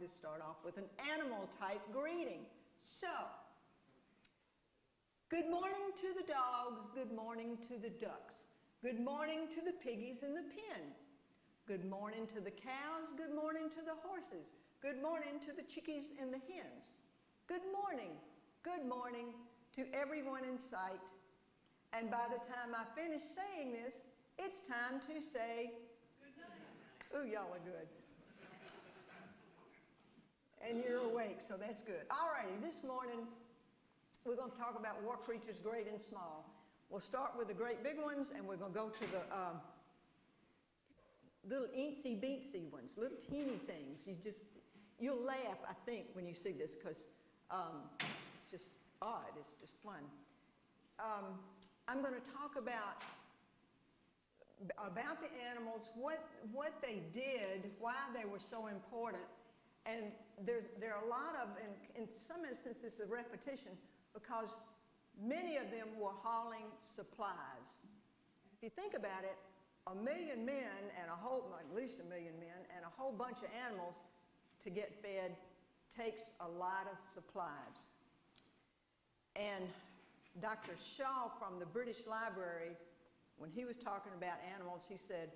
to start off with an animal-type greeting. So, good morning to the dogs, good morning to the ducks. Good morning to the piggies in the pen. Good morning to the cows, good morning to the horses. Good morning to the chickies and the hens. Good morning to everyone in sight. And by the time I finish saying this, it's time to say good night. Ooh, y'all are good. And you're awake, so that's good. All righty, this morning we're going to talk about war creatures great and small. We'll start with the great big ones, and we're going to go to the little eensy-beensy ones, little teeny things. You'll laugh, I think, when you see this, because it's just odd. It's just fun. I'm going to talk about the animals, what they did, why they were so important, and there are a lot of, in some instances, of repetition, because many of them were hauling supplies. If you think about it, 1 million men and at least 1 million men and a whole bunch of animals to get fed takes a lot of supplies. And Dr. Shaw from the British Library, when he was talking about animals, he said,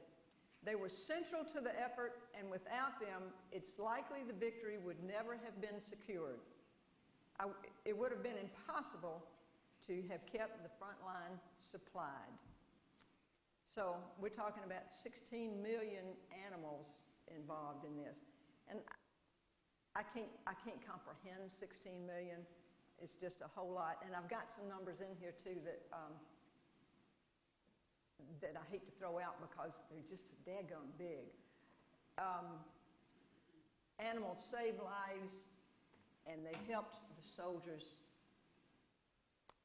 they were central to the effort, and without them, it's likely the victory would never have been secured. It would have been impossible to have kept the front line supplied. So we're talking about 16 million animals involved in this. And I can't comprehend 16 million. It's just a whole lot. And I've got some numbers in here too that I hate to throw out because they're just daggone big. Animals save lives, and they helped the soldiers'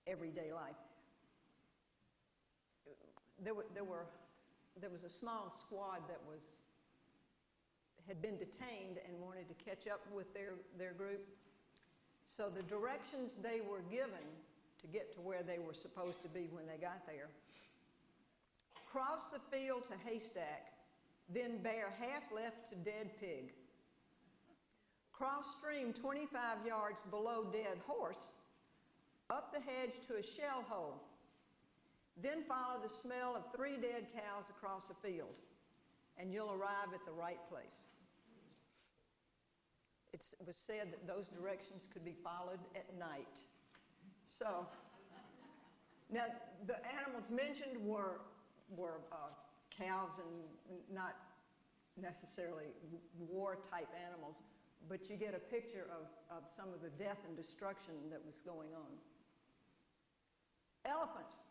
everyday life. There was a small squad that had been detained and wanted to catch up with their group. So the directions they were given to get to where they were supposed to be when they got there: cross the field to haystack, then bear half left to dead pig. Cross stream 25 yards below dead horse, up the hedge to a shell hole. Then follow the smell of 3 dead cows across a field, and you'll arrive at the right place. It was said that those directions could be followed at night. So, now the animals mentioned were cows and not necessarily war-type animals, but you get a picture of some of the death and destruction that was going on. Elephants.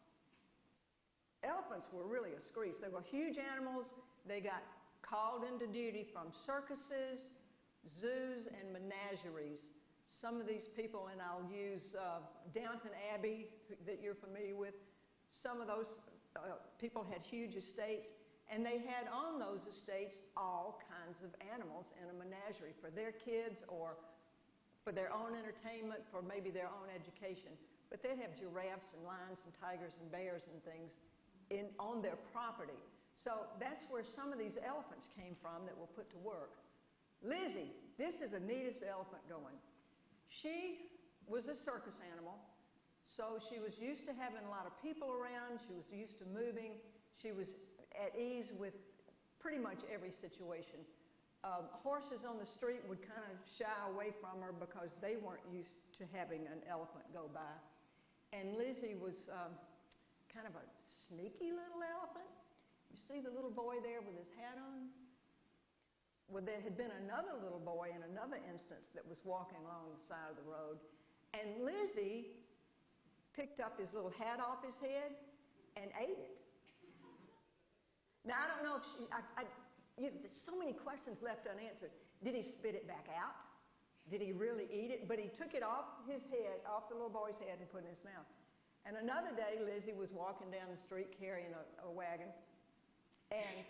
Elephants were really a screech. They were huge animals. They got called into duty from circuses, zoos, and menageries. Some of these people, and I'll use Downton Abbey that you're familiar with, some of those people had huge estates, and they had on those estates all kinds of animals in a menagerie for their kids or for their own entertainment, for maybe their own education. But they'd have giraffes and lions and tigers and bears and things on their property. So that's where some of these elephants came from that were put to work. Lizzie, this is the neatest elephant going. She was a circus animal, so she was used to having a lot of people around. She was used to moving. She was at ease with pretty much every situation. Horses on the street would kind of shy away from her because they weren't used to having an elephant go by. And Lizzie was kind of a sneaky little elephant. You see the little boy there with his hat on? Well, there had been another little boy in another instance that was walking along the side of the road, and Lizzie picked up his little hat off his head and ate it. Now, I don't know if there's so many questions left unanswered. Did he spit it back out? Did he really eat it? But he took it off his head, off the little boy's head, and put it in his mouth. And another day, Lizzie was walking down the street carrying a wagon, and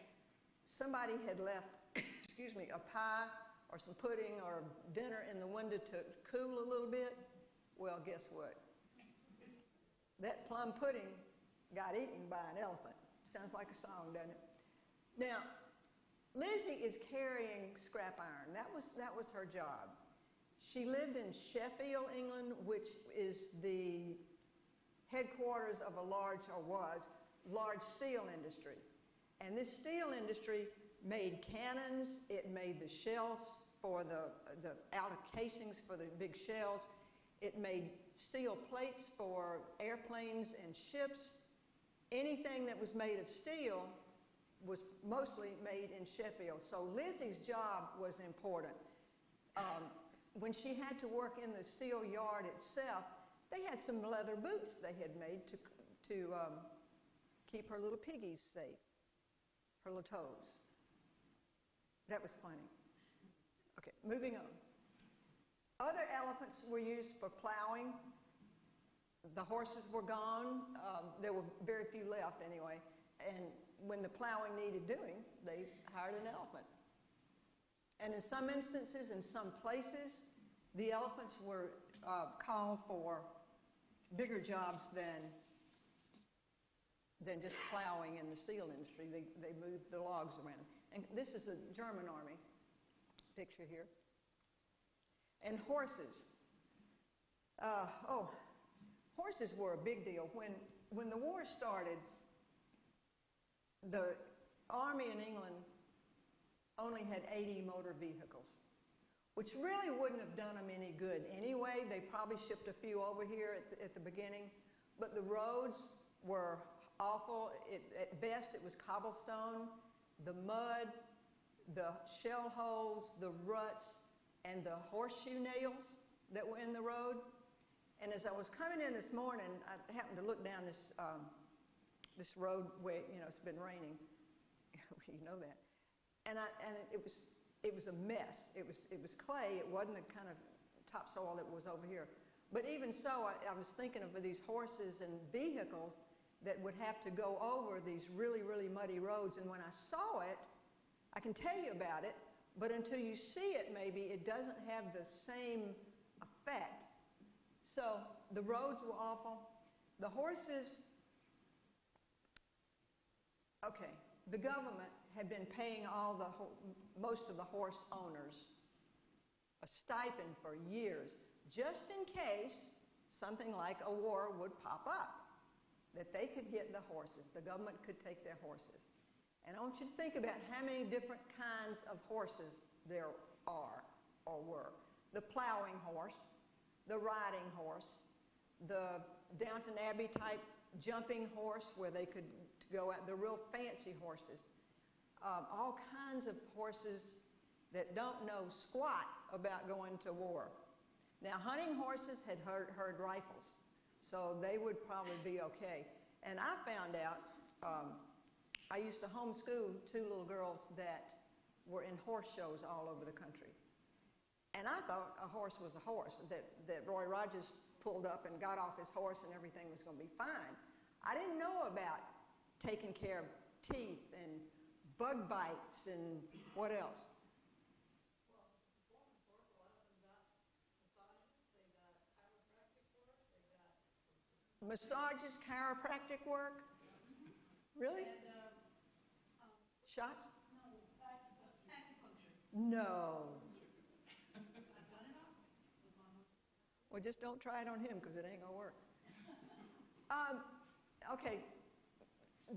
somebody had left, excuse me, a pie or some pudding or dinner in the window to cool a little bit. Well, guess what? That plum pudding got eaten by an elephant. Sounds like a song, doesn't it? Now, Lizzie is carrying scrap iron. That was her job. She lived in Sheffield, England, which is the headquarters of a large steel industry. And this steel industry made cannons, it made the shells for the outer casings for the big shells, it made steel plates for airplanes and ships. Anything that was made of steel was mostly made in Sheffield. So Lizzie's job was important. When she had to work in the steel yard itself, they had some leather boots they had made to keep her little piggies safe, her little toes. That was funny. Okay, moving on. Other elephants were used for plowing. The horses were gone. There were very few left anyway. And when the plowing needed doing, they hired an elephant. And in some instances, in some places, the elephants were called for bigger jobs than just plowing in the steel industry. They moved the logs around. And this is the German army picture here. And horses. Horses were a big deal. When the war started, the army in England only had 80 motor vehicles, which really wouldn't have done them any good anyway. They probably shipped a few over here at the beginning, but the roads were awful. At best, it was cobblestone, the mud, the shell holes, the ruts, and the horseshoe nails that were in the road. And as I was coming in this morning, I happened to look down this road where, it's been raining. You know that. And it was a mess. It was clay. It wasn't the kind of topsoil that was over here. But even so, I was thinking of these horses and vehicles that would have to go over these really, really muddy roads. And when I saw it, I can tell you about it, but until you see it, maybe it doesn't have the same effect. So the roads were awful. The horses, okay, the government had been paying most of the horse owners a stipend for years, just in case something like a war would pop up, that they could get the horses. The government could take their horses. And I want you to think about how many different kinds of horses there are or were. The plowing horse, the riding horse, the Downton Abbey type jumping horse where they could go out, the real fancy horses. All kinds of horses that don't know squat about going to war. Now, hunting horses had heard rifles, so they would probably be okay. And I found out, I used to homeschool 2 little girls that were in horse shows all over the country. And I thought a horse was a horse, that Roy Rogers pulled up and got off his horse and everything was going to be fine. I didn't know about taking care of teeth and bug bites and what else. Well, performance horse, a lot of them got massages, they got chiropractic work, they got... Massages, chiropractic work? Really? And, shots? no, acupuncture. No. I've done it all with my horse. Well, just don't try it on him because it ain't going to work. Okay,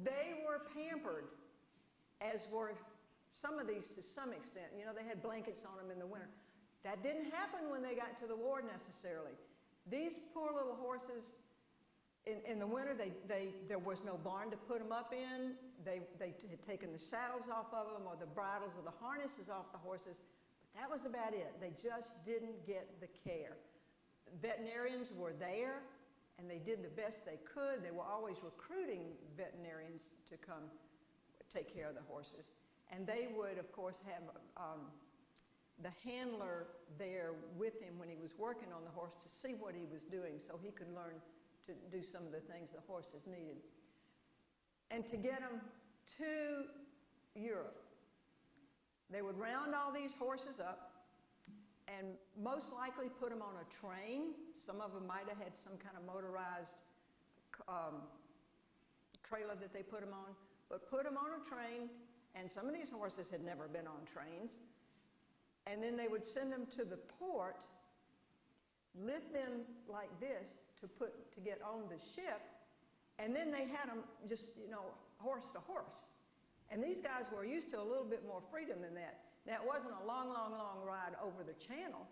they were pampered, as were some of these to some extent. They had blankets on them in the winter. That didn't happen when they got to the war necessarily. These poor little horses, in the winter, there was no barn to put them up in. They had taken the saddles off of them or the bridles or the harnesses off the horses, but that was about it. They just didn't get the care. Veterinarians were there, and they did the best they could. They were always recruiting veterinarians to come take care of the horses. And they would, of course, have the handler there with him when he was working on the horse to see what he was doing so he could learn to do some of the things the horses needed. And to get them to Europe, they would round all these horses up and most likely put them on a train. Some of them might have had some kind of motorized trailer that they put them on, but put them on a train And some of these horses had never been on trains. And then they would send them to the port, lift them like this to get on the ship, and then they had them just, horse to horse. And these guys were used to a little bit more freedom than that. Now, it wasn't a long, long, long ride over the channel,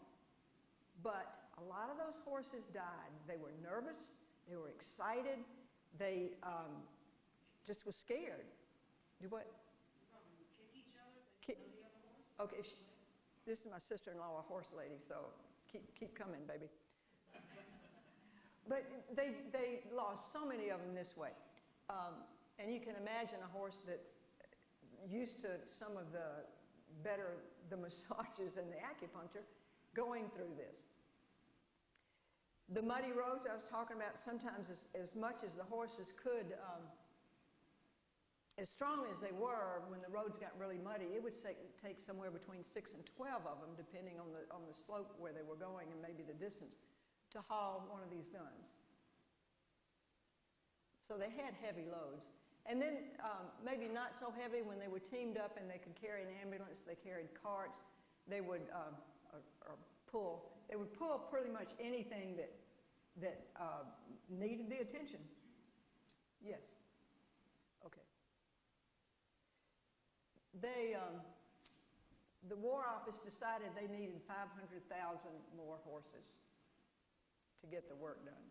but a lot of those horses died. They were nervous. They were excited. They just were scared. Do what? You probably would kick each other, Kick. the other horse. Okay, this is my sister-in-law, a horse lady, so keep coming, baby. But they lost so many of them this way. And you can imagine a horse that's used to some of the massages and the acupuncture going through this. The muddy roads I was talking about, sometimes as much as the horses could, as strong as they were, when the roads got really muddy, it would take somewhere between 6 and 12 of them, depending on the slope where they were going and maybe the distance, to haul one of these guns. So they had heavy loads. And then maybe not so heavy when they were teamed up and they could carry an ambulance, they carried carts, they would pull. They would pull pretty much anything that needed the attention. Yes. Okay. The War Office decided they needed 500,000 more horses to get the work done.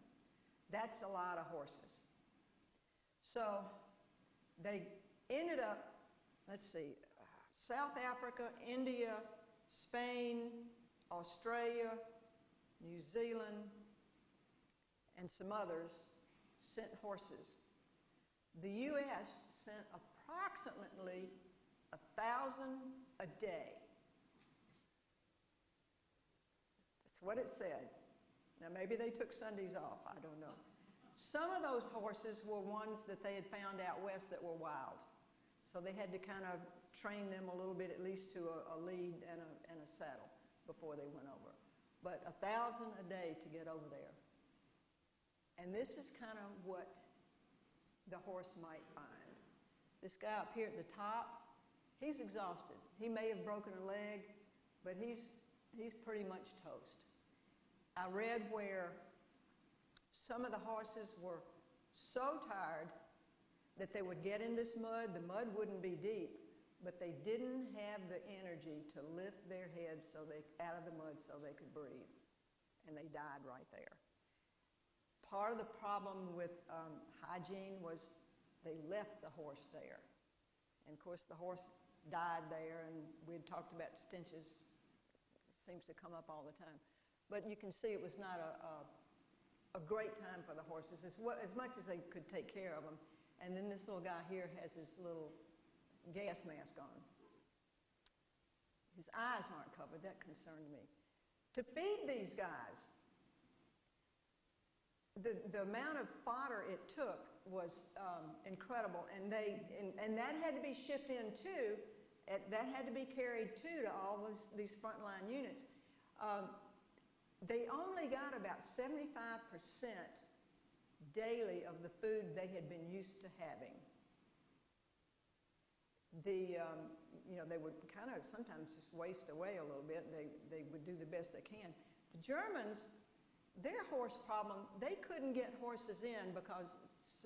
That's a lot of horses. So they ended up, let's see, South Africa, India, Spain, Australia, New Zealand, and some others sent horses. The U.S. sent approximately 1,000 a day. That's what it said. Now, maybe they took Sundays off. I don't know. Some of those horses were ones that they had found out west that were wild. So they had to kind of train them a little bit, at least to a lead and a saddle before they went over. But 1,000 a day to get over there. And this is kind of what the horse might find. This guy up here at the top, he's exhausted. He may have broken a leg, but he's pretty much toast. I read where some of the horses were so tired that they would get in this mud. The mud wouldn't be deep, but they didn't have the energy to lift their heads out of the mud so they could breathe. And they died right there. Part of the problem with hygiene was they left the horse there. And of course the horse died there, and we had talked about stenches. It seems to come up all the time. But you can see it was not a great time for the horses, as much as they could take care of them. And then this little guy here has his little gas mask on. His eyes aren't covered. That concerned me. To feed these guys, the amount of fodder it took was incredible, and that had to be shipped in too. That had to be carried too to all these frontline units. They only got about 75% daily of the food they had been used to having. They would kind of sometimes just waste away a little bit. They would do the best they can. The Germans, their horse problem, they couldn't get horses in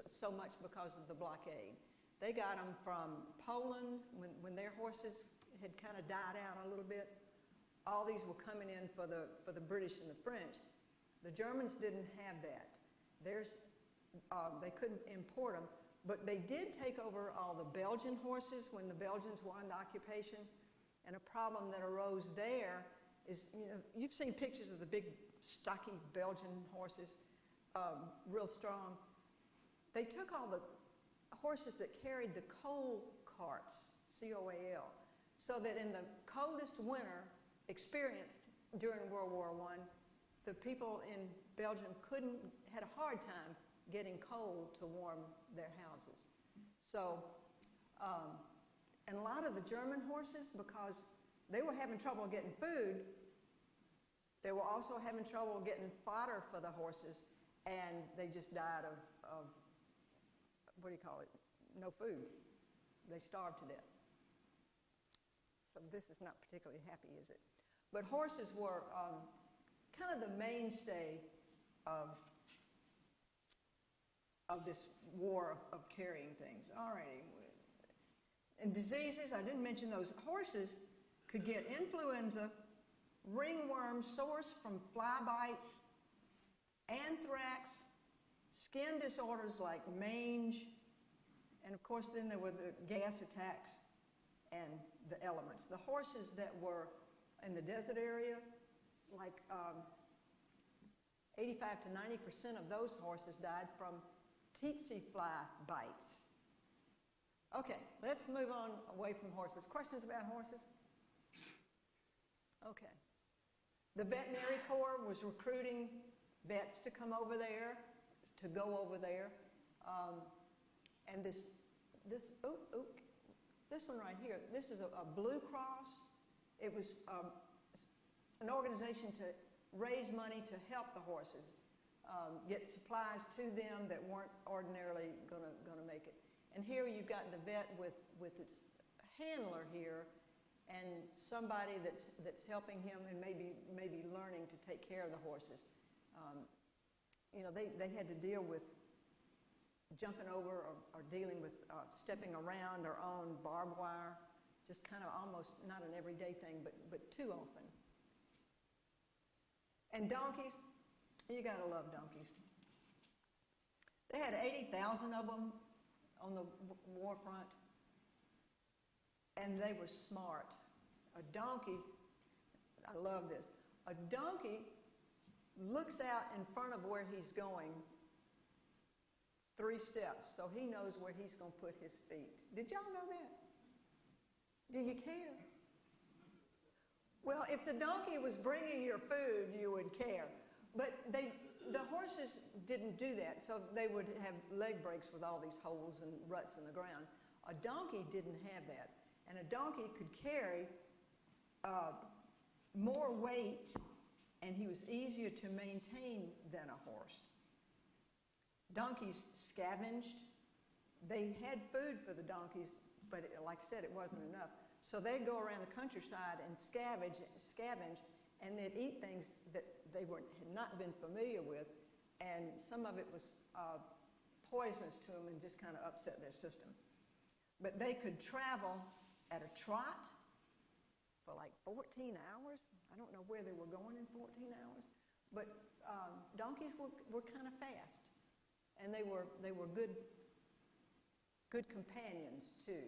so much because of the blockade. They got them from Poland when their horses had kind of died out a little bit. All these were coming in for the British and the French. The Germans didn't have that. They couldn't import them, but they did take over all the Belgian horses when the Belgians were under occupation. And a problem that arose there is, you've seen pictures of the big, stocky Belgian horses, real strong. They took all the horses that carried the coal carts, C-O-A-L, so that in the coldest winter experienced during World War I, the people in Belgium had a hard time getting coal to warm their houses. So, and a lot of the German horses, because they were having trouble getting food, they were also having trouble getting fodder for the horses, and they just died of what do you call it? No food. They starved to death. So this is not particularly happy, is it? But horses were kind of the mainstay of this war of carrying things. All righty. And diseases, I didn't mention those. Horses could get influenza, ringworm, sores from fly bites, anthrax, skin disorders like mange, and of course then there were the gas attacks and the elements. The horses that were in the desert area, like 85 to 90% of those horses died from tsetse fly bites. Okay, let's move on away from horses. Questions about horses? Okay. The veterinary corps was recruiting vets to come over there, to go over there. And this one right here, this is a Blue Cross. It was an organization to raise money to help the horses, get supplies to them that weren't ordinarily gonna make it. And here you've got the vet with its handler here, and somebody that's helping him and maybe learning to take care of the horses. You know, they had to deal with jumping over or dealing with stepping around or on barbed wire, just kind of almost not an everyday thing, but too often. And donkeys, you gotta love donkeys. They had 80,000 of them on the war front, and they were smart. A donkey, I love this, a donkey looks out in front of where he's going 3 steps, so he knows where he's going to put his feet. Did y'all know that? Do you care? Well, if the donkey was bringing your food, you would care. But the horses didn't do that, so they would have leg breaks with all these holes and ruts in the ground. A donkey didn't have that, and a donkey could carry more weight, and he was easier to maintain than a horse. Donkeys scavenged. They had food for the donkeys, but like I said, it wasn't enough. So they'd go around the countryside and scavenge, and they'd eat things that they had not been familiar with, and some of it was poisonous to them and just kind of upset their system. But they could travel at a trot for like 14 hours. I don't know where they were going in 14 hours, but donkeys were kind of fast, and they were good companions too.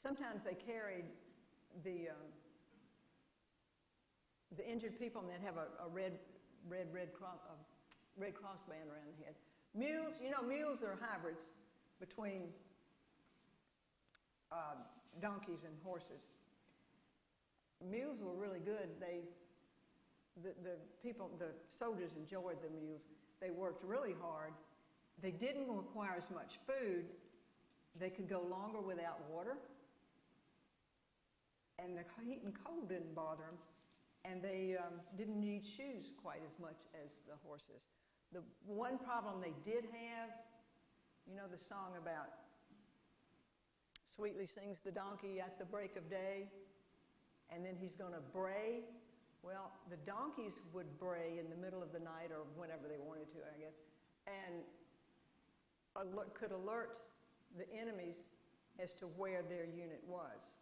Sometimes they carried the injured people, and they'd have a red cross band around the head. Mules, you know, mules are hybrids between donkeys and horses. Mules were really good. The soldiers enjoyed the mules. They worked really hard. They didn't require as much food. They could go longer without water. And the heat and cold didn't bother them. And they didn't need shoes quite as much as the horses. The one problem they did have, you know the song about sweetly sings the donkey at the break of day, and then he's going to bray. Well, the donkeys would bray in the middle of the night or whenever they wanted to, I guess, and could alert the enemies as to where their unit was.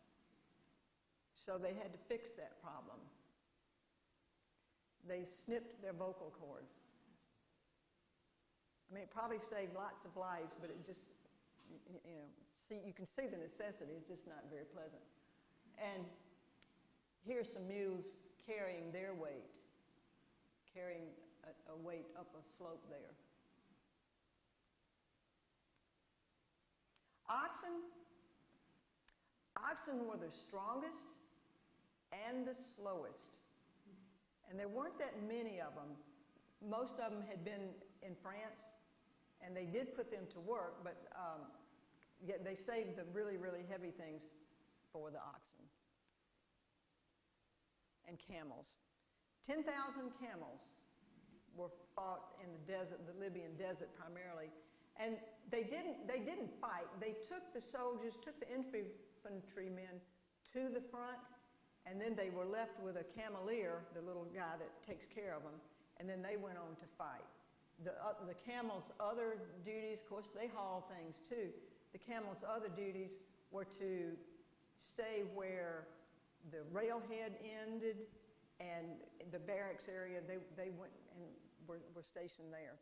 So they had to fix that problem. They snipped their vocal cords. I mean, it probably saved lots of lives, but it just, you know, you can see the necessity. It's just not very pleasant. And here's some mules carrying their weight, carrying a weight up a slope there. Oxen were the strongest and the slowest. And there weren't that many of them. Most of them had been in France, and they did put them to work, but yet they saved the really, really heavy things for the oxen. And camels. 10,000 camels were fought in the desert, the Libyan desert primarily, And they didn't fight. They took the soldiers, took the infantrymen to the front, and then they were left with a cameleer, the little guy that takes care of them, and then they went on to fight. The camels' other duties, of course, they haul things too. The camels' other duties were to stay where the railhead ended and the barracks area. They went and were stationed there.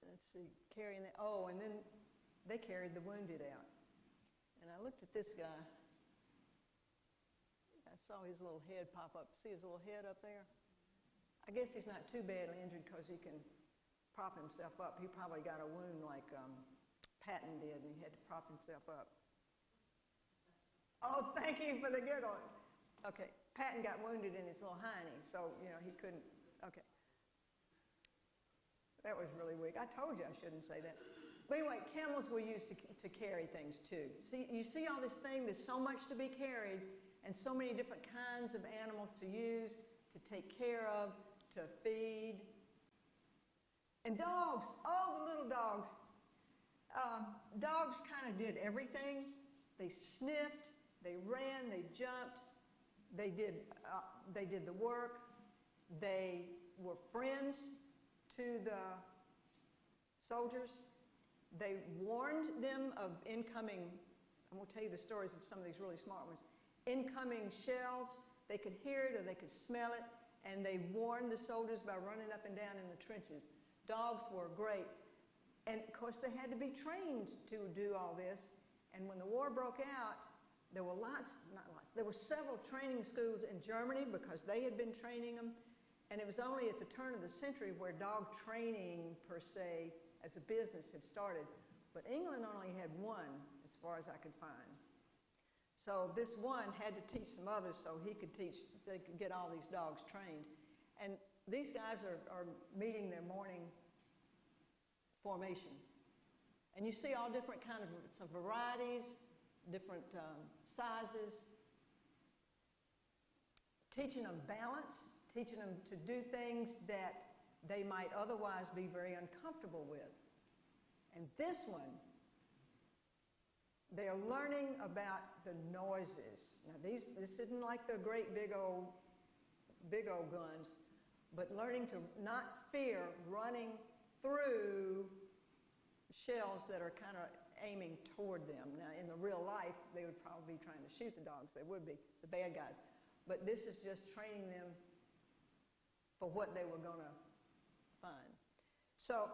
Let's see, carrying that. Oh, and then they carried the wounded out. And I looked at this guy. I saw his little head pop up. See his little head up there? I guess he's not too badly injured because he can prop himself up. He probably got a wound like Patton did, and he had to prop himself up. Oh, thank you for the giggle. Okay, Patton got wounded in his little hiney, so, you know, he couldn't. Okay. That was really weak. I told you I shouldn't say that. But anyway, camels were used to carry things too. See, you see all this thing, there's so much to be carried and so many different kinds of animals to use, to take care of, to feed. And dogs, oh, the little dogs. Dogs kind of did everything. They sniffed, they ran, they jumped, they did the work. They were friends to the soldiers. They warned them of incoming, I'm going to tell you the stories of some of these really smart ones, incoming shells. They could hear it or they could smell it, and they warned the soldiers by running up and down in the trenches. Dogs were great. And of course they had to be trained to do all this. And when the war broke out, there were there were several training schools in Germany because they had been training them. And it was only at the turn of the century where dog training, per se, as a business had started. But England only had one, as far as I could find. So this one had to teach some others so they could get all these dogs trained. And these guys are meeting their morning formation. And you see all different kind of some varieties, different sizes, teaching them balance, teaching them to do things that they might otherwise be very uncomfortable with. And this one, they are learning about the noises. Now this isn't like the great big old guns, but learning to not fear running through shells that are kind of aiming toward them. Now in the real life, they would probably be trying to shoot the dogs. They would be, the bad guys. But this is just training them for what they were going to find. So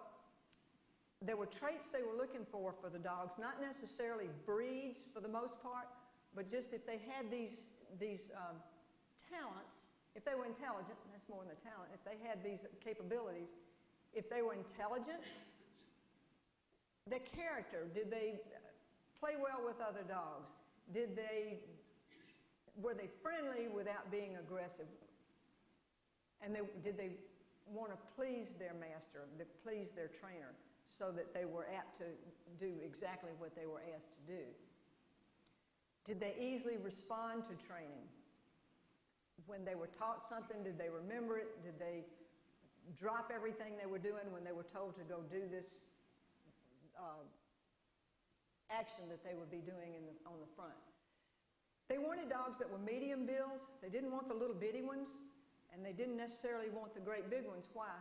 there were traits they were looking for the dogs, not necessarily breeds for the most part, but just if they had these talents, if they were intelligent, that's more than a talent, if they had these capabilities, if they were intelligent, their character, did they play well with other dogs? Were they friendly without being aggressive? And did they want to please their master, please their trainer, so that they were apt to do exactly what they were asked to do? Did they easily respond to training? When they were taught something, did they remember it? Did they drop everything they were doing when they were told to go do this action that they would be doing on the front? They wanted dogs that were medium build. They didn't want the little bitty ones, and they didn't necessarily want the great big ones. Why?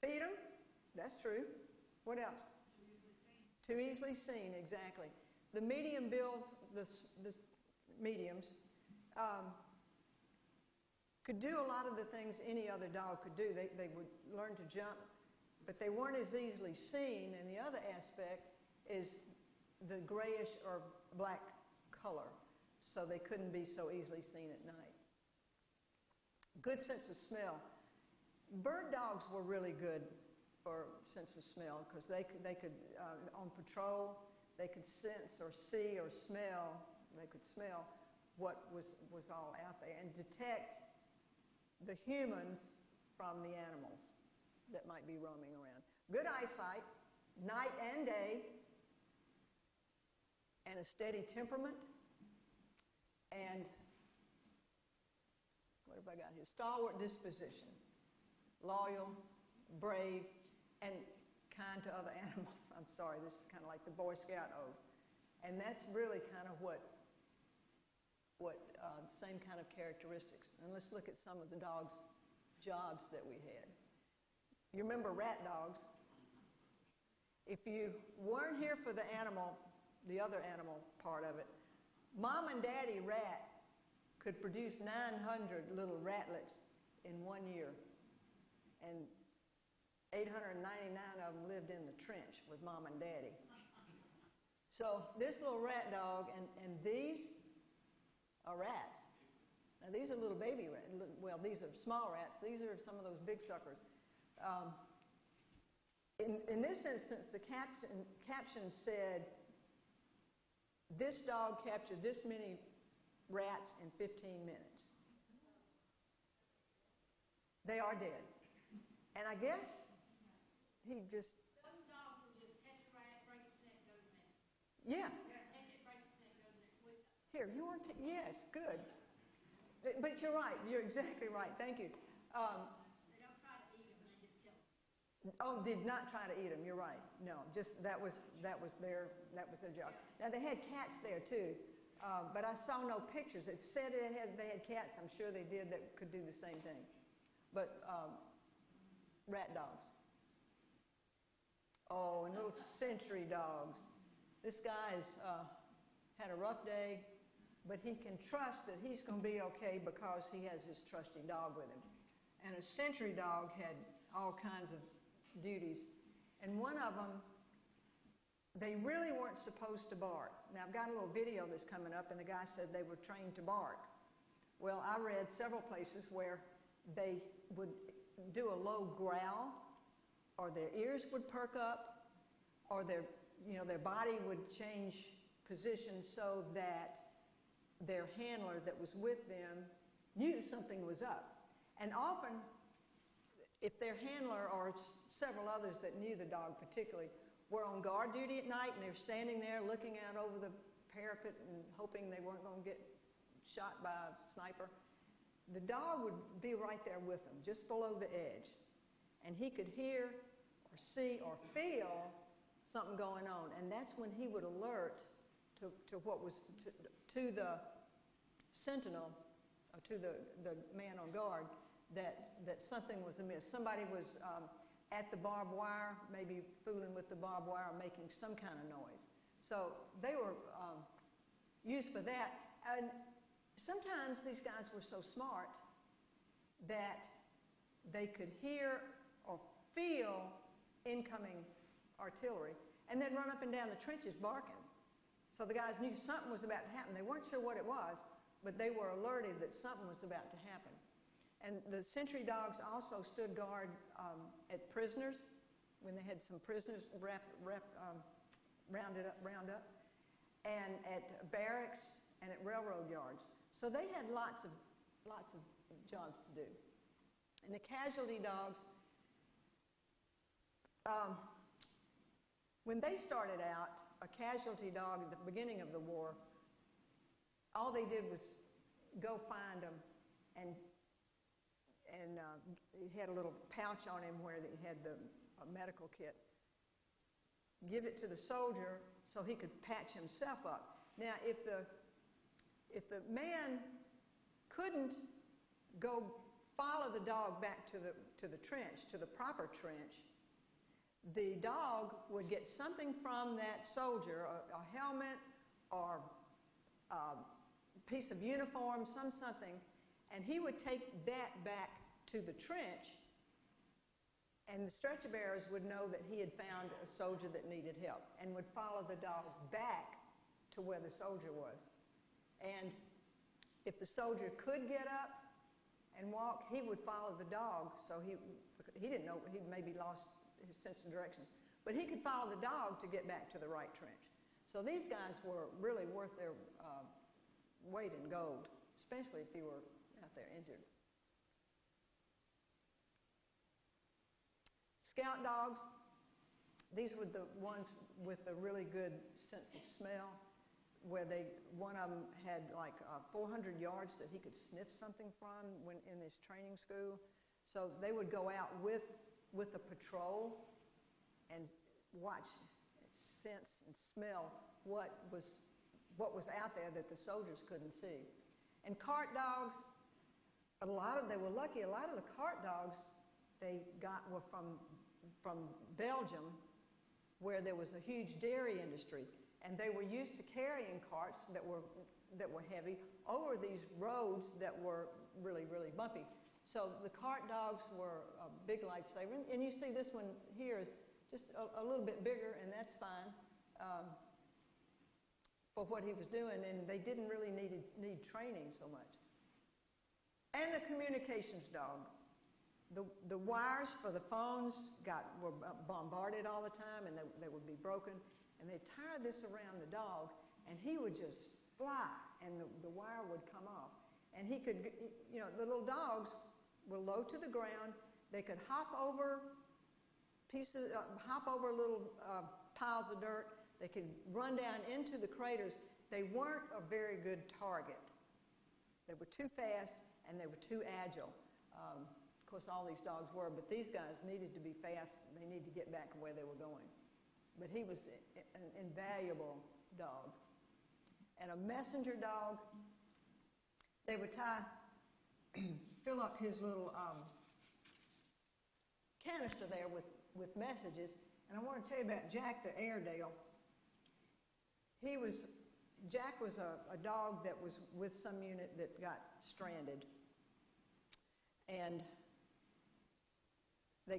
Feed them? That's true. What else? Too easily seen, exactly. The medium builds, the mediums, could do a lot of the things any other dog could do. They would learn to jump, but they weren't as easily seen. And the other aspect is the grayish or black color, so they couldn't be so easily seen at night. Good sense of smell. Bird dogs were really good for sense of smell because they could on patrol, they could sense or see or smell. They could smell what was all out there and detect the humans from the animals that might be roaming around. Good eyesight, night and day, and a steady temperament, and what have I got here? Stalwart disposition, loyal, brave, and kind to other animals. I'm sorry, this is kind of like the Boy Scout oath. And that's really kind of what same kind of characteristics. And let's look at some of the dogs' jobs that we had. You remember rat dogs? If you weren't here for the animal, the other animal part of it, Mom and Daddy rat could produce 900 little ratlets in 1 year. And 899 of them lived in the trench with Mom and Daddy. So this little rat dog, and these are rats. Now these are little baby rats. Well, these are small rats. These are some of those big suckers. In this instance, the caption said, this dog captured this many rats in 15 minutes. They are dead. And I guess he just... Those dogs will just catch a rat, break its neck, go to the next. Yeah. Catch it, break its neck, go to the next. Here, you are... yes, good. But you're right. You're exactly right. Thank you. They don't try to eat them, they just kill them. Oh, did not try to eat them. You're right. No, just that was their job. Now they had cats there too, but I saw no pictures. It said they had cats. I'm sure they did that could do the same thing. But rat dogs. Oh, and little sentry dogs. This guy's had a rough day, but he can trust that he's going to be okay because he has his trusty dog with him. And a sentry dog had all kinds of duties. And one of them, they really weren't supposed to bark. Now, I've got a little video that's coming up, and the guy said they were trained to bark. Well, I read several places where they would do a low growl, or their ears would perk up, or their body would change position so that their handler that was with them knew something was up. And often, if their handler or several others that knew the dog particularly were on guard duty at night and they're standing there looking out over the parapet and hoping they weren't going to get shot by a sniper, the dog would be right there with them, just below the edge. And he could hear or see or feel something going on. And that's when he would alert to what was to the sentinel, or to the man on guard, that something was amiss. Somebody was at the barbed wire, maybe fooling with the barbed wire, making some kind of noise. So they were used for that. And sometimes these guys were so smart that they could hear or feel incoming artillery and then run up and down the trenches barking. So the guys knew something was about to happen. They weren't sure what it was, but they were alerted that something was about to happen. And the sentry dogs also stood guard at prisoners, when they had some prisoners round up, and at barracks and at railroad yards. So they had lots of jobs to do. And the casualty dogs, when they started out, a casualty dog at the beginning of the war, all they did was go find them, and he had a little pouch on him where he had the medical kit. Give it to the soldier so he could patch himself up. Now, if the man couldn't go follow the dog back to the trench, to the proper trench, the dog would get something from that soldier, a helmet or a piece of uniform, something, and he would take that back to the trench, and the stretcher bearers would know that he had found a soldier that needed help and would follow the dog back to where the soldier was. And if the soldier could get up and walk, he would follow the dog, so he didn't know, he maybe lost his sense of direction. But he could follow the dog to get back to the right trench. So these guys were really worth their weight in gold, especially if you were out there injured. Scout dogs, these were the ones with a really good sense of smell, where one of them had like 400 yards that he could sniff something from when in his training school. So they would go out with with a patrol and watch, sense, and smell what was out there that the soldiers couldn't see. And cart dogs, they were lucky. A lot of the cart dogs they got were from Belgium, where there was a huge dairy industry, and they were used to carrying carts that were heavy over these roads that were really, really bumpy. So the cart dogs were a big lifesaver. And you see this one here is just a little bit bigger, and that's fine for what he was doing, and they didn't really need training so much. And the communications dog. The wires for the phones were bombarded all the time, and they would be broken. And they tied this around the dog, and he would just fly, and the wire would come off. And he could, the little dogs were low to the ground. They could hop over little piles of dirt. They could run down into the craters. They weren't a very good target. They were too fast, and they were too agile. Of course, all these dogs were, but these guys needed to be fast. They needed to get back to where they were going. But he was an invaluable dog. And a messenger dog, they would fill up his little canister there with messages. And I want to tell you about Jack the Airedale. Jack was a dog that was with some unit that got stranded. And they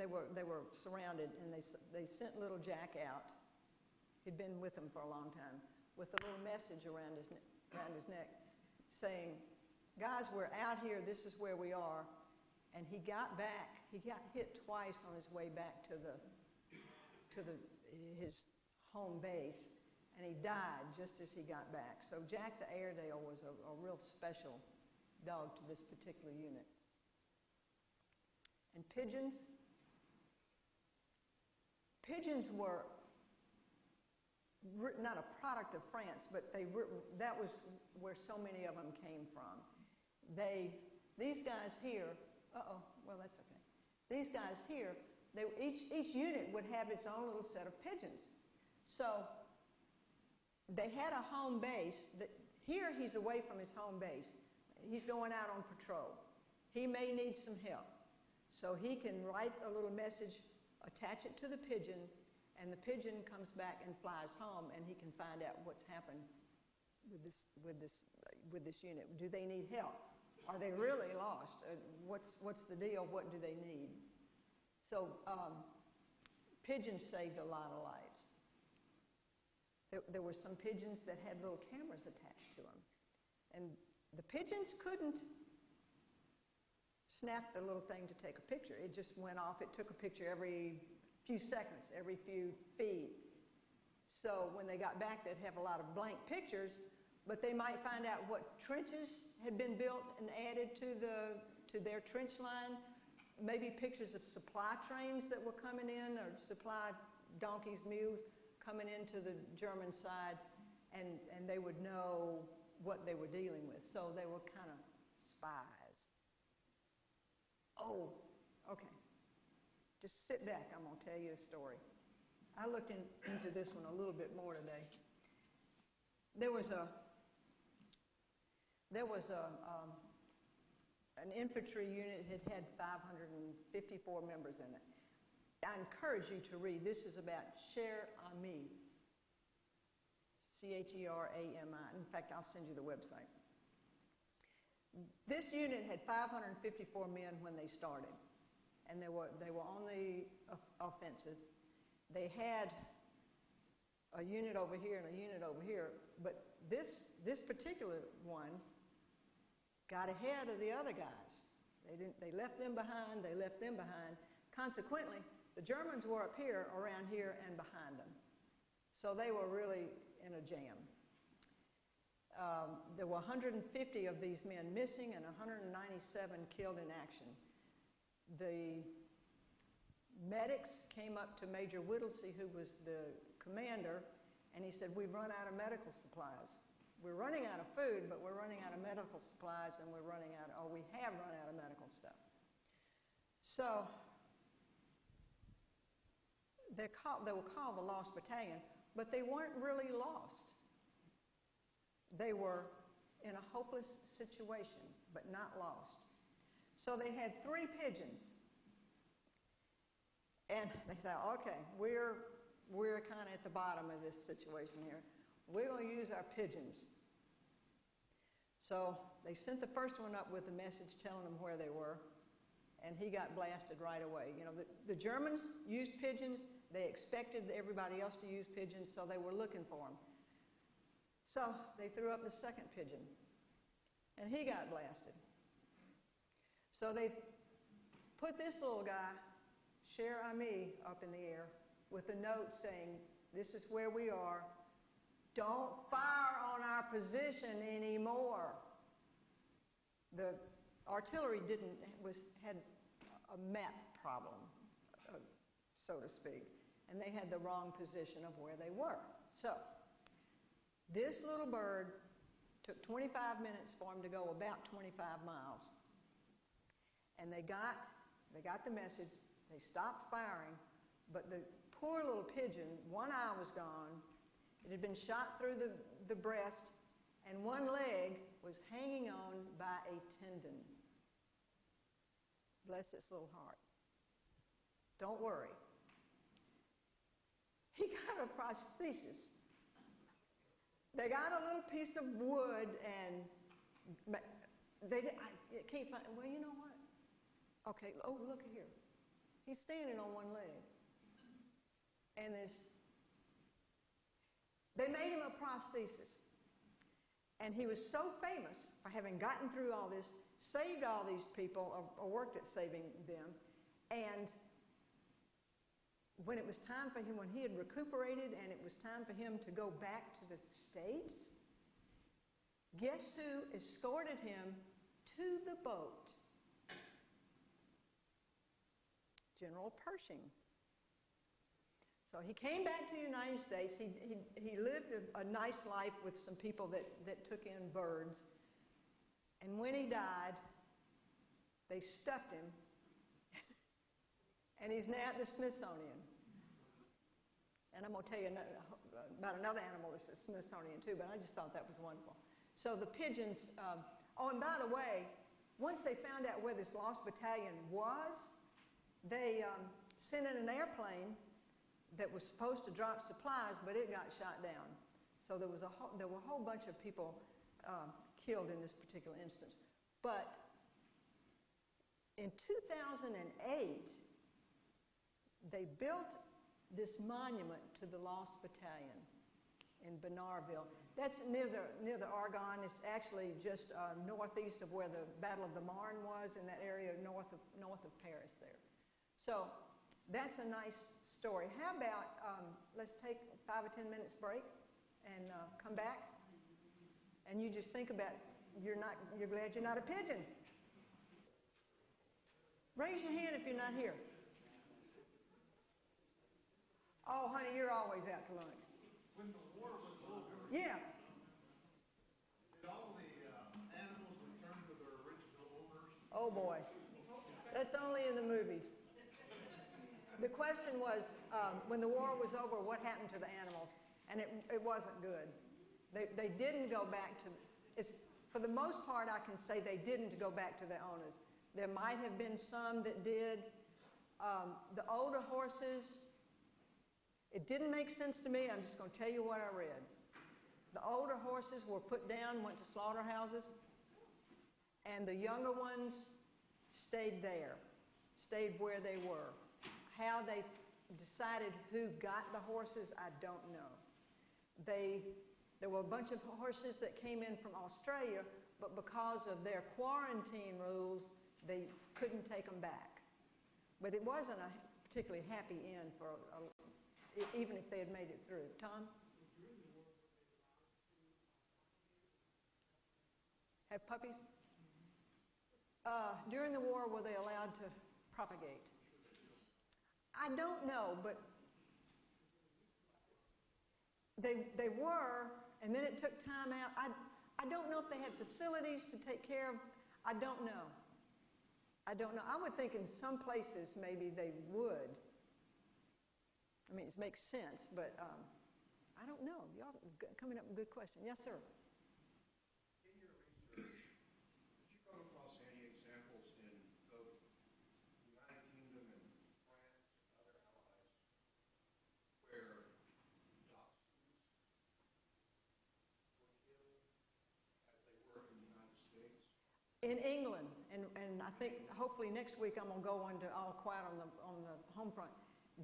were surrounded, and they sent little Jack out. He'd been with them for a long time, with a little message around his neck saying, guys, we're out here, this is where we are. And he got back. He got hit twice on his way back to his home base, and he died just as he got back. So Jack the Airedale was a real special dog to this particular unit. And pigeons were not a product of France, but that was where so many of them came from. These guys here, well, that's okay. These guys here, each unit would have its own little set of pigeons. So they had a home base. Here he's away from his home base. He's going out on patrol. He may need some help. So he can write a little message, attach it to the pigeon, and the pigeon comes back and flies home, and he can find out what's happened with this unit. Do they need help? Are they really lost? What's the deal? What do they need? So pigeons saved a lot of lives. There were some pigeons that had little cameras attached to them, and the pigeons couldn't snap the little thing to take a picture. It just went off. It took a picture every few seconds, every few feet. So when they got back, they'd have a lot of blank pictures, but they might find out what trenches had been built and added to their trench line, maybe pictures of supply trains that were coming in, or supply donkeys, mules coming into the German side, and they would know what they were dealing with. So they were kind of spies. Oh, okay. Just sit back. I'm going to tell you a story. I looked into this one a little bit more today. There was an infantry unit that had 554 members in it. I encourage you to read. This is about Cher Ami. Cherami. In fact, I'll send you the website. This unit had 554 men when they started, and they were on the offensive. They had a unit over here and a unit over here, but this particular one got ahead of the other guys. They left them behind. They left them behind. Consequently, the Germans were up here, around here, and behind them. So they were really in a jam. There were 150 of these men missing and 197 killed in action. The medics came up to Major Whittlesey, who was the commander, and he said, we've run out of medical supplies. We're running out of food, but we're running out of medical supplies, and we have run out of medical stuff. So they were called the Lost Battalion, but they weren't really lost. They were in a hopeless situation, but not lost. So they had 3 pigeons. And they thought, okay, we're kind of at the bottom of this situation here. We're going to use our pigeons. So they sent the first one up with a message telling them where they were, and he got blasted right away. You know, the Germans used pigeons. They expected everybody else to use pigeons, so they were looking for them. So they threw up the second pigeon, and he got blasted. So they put this little guy, Cher Ami, up in the air with a note saying, "This is where we are. Don't fire on our position anymore." The artillery had a map problem, so to speak, and they had the wrong position of where they were. So this little bird took 25 minutes for him to go about 25 miles. And they got the message. They stopped firing, but the poor little pigeon, one eye was gone. It had been shot through the breast, and one leg was hanging on by a tendon. Bless its little heart. Don't worry. He got a prosthesis. They got a little piece of wood, and I can't find. Well, you know what? Okay. Oh, look here. He's standing on one leg, and they made him a prosthesis. And he was so famous for having gotten through all this, saved all these people, or worked at saving them, and when it was time for him, when he had recuperated and it was time for him to go back to the States, guess who escorted him to the boat? General Pershing. So he came back to the United States. He lived a nice life with some people that took in birds. And when he died, they stuffed him. And he's now at the Smithsonian. And I'm going to tell you about another animal that's at the Smithsonian too, but I just thought that was wonderful. So the pigeons, oh, and by the way, once they found out where this Lost Battalion was, they sent in an airplane that was supposed to drop supplies, but it got shot down. So there were a whole bunch of people killed in this particular instance. But in 2008, they built this monument to the Lost Battalion in Bernardville. That's near the Argonne. It's actually just northeast of where the Battle of the Marne was, in that area north of Paris there. So that's a nice story. How about let's take a 5 or 10 minutes break and come back, and you just think about you're glad you're not a pigeon. Raise your hand if you're not here. Oh, honey, you're always out to lunch. When the war was over, Yeah. did all the animals return to their original owners? Oh boy. That's only in the movies. The question was, when the war was over, what happened to the animals? And it wasn't good. They didn't go back to, for the most part, I can say they didn't go back to their owners. There might have been some that did. The older horses, it didn't make sense to me. I'm just going to tell you what I read. The older horses were put down, went to slaughterhouses, and the younger ones stayed there, stayed where they were. How they decided who got the horses, I don't know. There were a bunch of horses that came in from Australia, but because of their quarantine rules, they couldn't take them back. But it wasn't a particularly happy end for even if they had made it through. Tom? Have puppies? During the war, were they allowed to propagate? I don't know, but they were, and then it took time out. I don't know if they had facilities to take care of. I don't know. I don't know. I would think in some places maybe they would. I mean, it makes sense, but I don't know. Y'all coming up with a good question. Yes, sir. In your research, did you come across any examples in both the United Kingdom and France and other allies where dachshunds were killed as they were in the United States? In England, and I think hopefully next week I'm going to go on to All Quiet on the home front.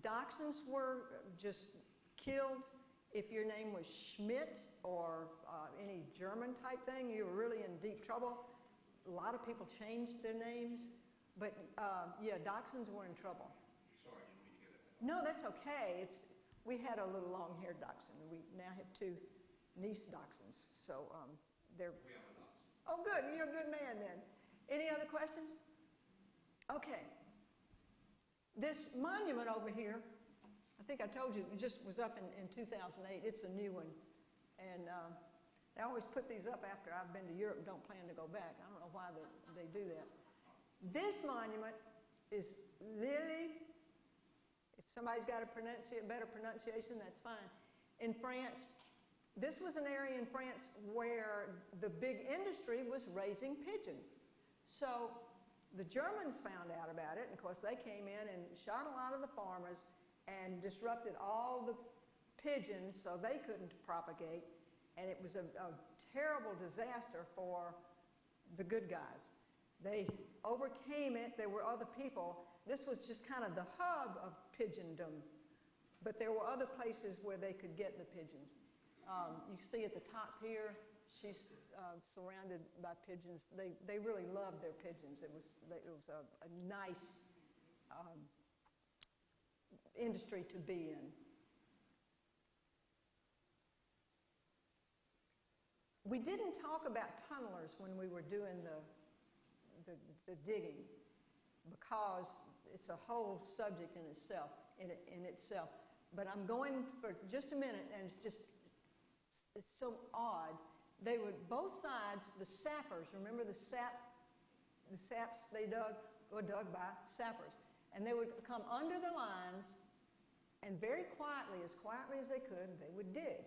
Dachshunds were just killed. If your name was Schmidt or any German type thing, you were really in deep trouble. A lot of people changed their names, but yeah, dachshunds were in trouble. Sorry, I didn't mean to get ahead. No, that's okay. We had a little long-haired dachshund. We now have 2 niece dachshunds, so they're. We have a dachshund. Oh, good. You're a good man then. Any other questions? Okay. This monument over here, I think I told you, it just was up in 2008. It's a new one. And they always put these up after I've been to Europe and don't plan to go back. I don't know why they do that. This monument is Lily. If somebody's got a better pronunciation, that's fine. In France, this was an area in France where the big industry was raising pigeons. So the Germans found out about it, and of course they came in and shot a lot of the farmers and disrupted all the pigeons so they couldn't propagate, and it was a terrible disaster for the good guys. They overcame it. There were other people. This was just kind of the hub of pigeondom, but there were other places where they could get the pigeons. You see at the top here, she's surrounded by pigeons. They really loved their pigeons. It was a nice industry to be in. We didn't talk about tunnelers when we were doing the digging because it's a whole subject in itself. But I'm going for just a minute, and it's so odd. They would, both sides, the sappers, remember the saps they dug, were dug by sappers. And they would come under the lines and very quietly as they could, they would dig.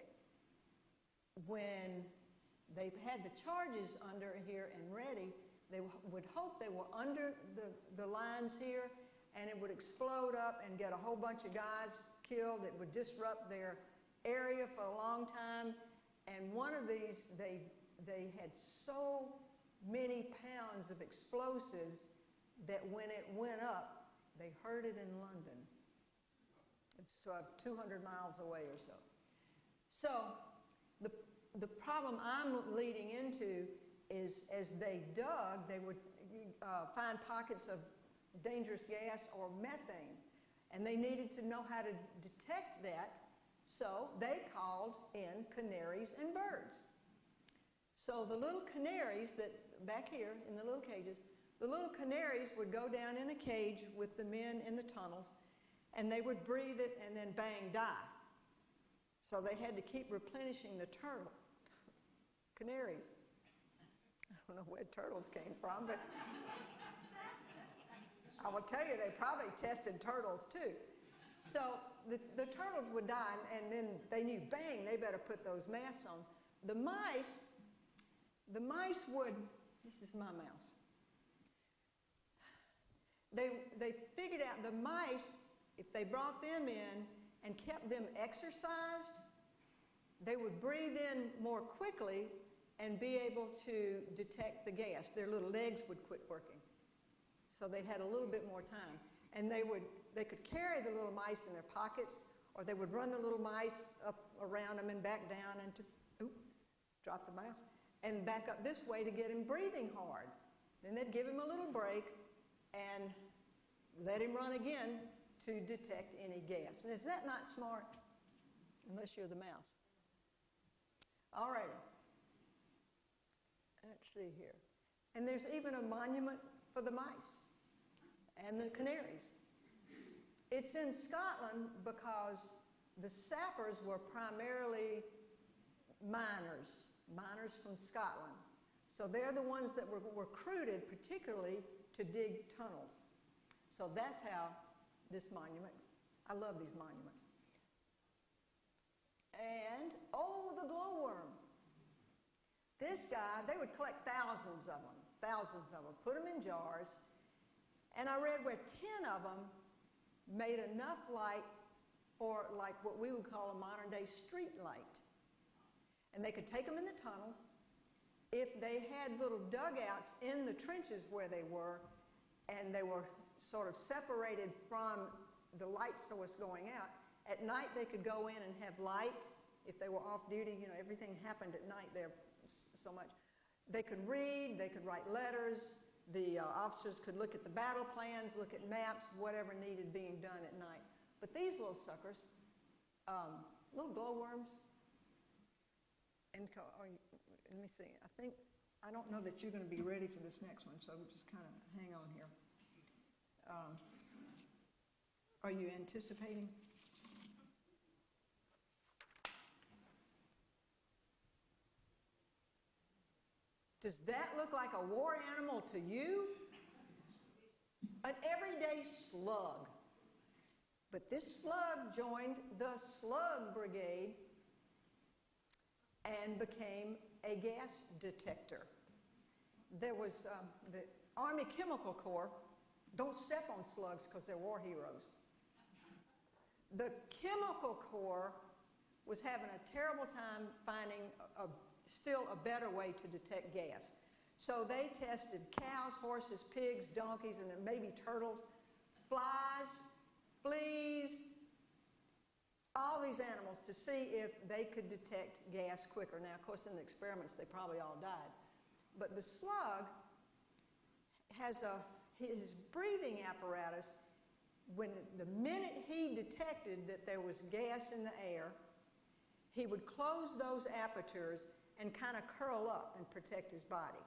When they had the charges under here and ready, they would hope they were under the lines here, and it would explode up and get a whole bunch of guys killed. It would disrupt their area for a long time. And one of these, they had so many pounds of explosives that when it went up, they heard it in London. It's 200 miles away or so. So the problem I'm leading into is as they dug, they would find pockets of dangerous gas or methane. And they needed to know how to detect that. So they called in canaries and birds. So the little canaries that, back here in the little cages, the little canaries would go down in a cage with the men in the tunnels, and they would breathe it and then bang, die. So they had to keep replenishing the canaries. I don't know where turtles came from, but I will tell you they probably tested turtles too. So the turtles would die, and then they knew, bang, they better put those masks on. The mice would, this is my mouse. They figured out the mice, if they brought them in and kept them exercised, they would breathe in more quickly and be able to detect the gas. Their little legs would quit working. So they had a little bit more time. And they could carry the little mice in their pockets, or they would run the little mice up around them and back down and drop the mouse, and back up this way to get him breathing hard. Then they'd give him a little break and let him run again to detect any gas. And is that not smart? Unless you're the mouse. All right. Let's see here. And there's even a monument for the mice and the canaries. It's in Scotland because the sappers were primarily miners from Scotland. So they're the ones that were recruited particularly to dig tunnels. So that's how this monument, I love these monuments. And, oh, the glowworm. This guy, they would collect thousands of them, put them in jars, and I read where 10 of them made enough light for like what we would call a modern day street light. And they could take them in the tunnels. If they had little dugouts in the trenches where they were, and they were sort of separated from the light source going out, at night they could go in and have light. If they were off duty, you know, everything happened at night there so much. They could read, they could write letters, the officers could look at the battle plans, look at maps, whatever needed being done at night. But these little suckers, little glowworms, and let me see, I don't know that you're going to be ready for this next one, so just kind of hang on here. Are you anticipating? Does that look like a war animal to you? An everyday slug. But this slug joined the slug brigade and became a gas detector. There was the Army Chemical Corps. Don't step on slugs because they're war heroes. The Chemical Corps was having a terrible time finding still a better way to detect gas. So they tested cows, horses, pigs, donkeys, and then maybe turtles, flies, fleas, all these animals to see if they could detect gas quicker. Now, of course, in the experiments, they probably all died. But the slug has his breathing apparatus, the minute he detected that there was gas in the air, he would close those apertures and kind of curl up and protect his body.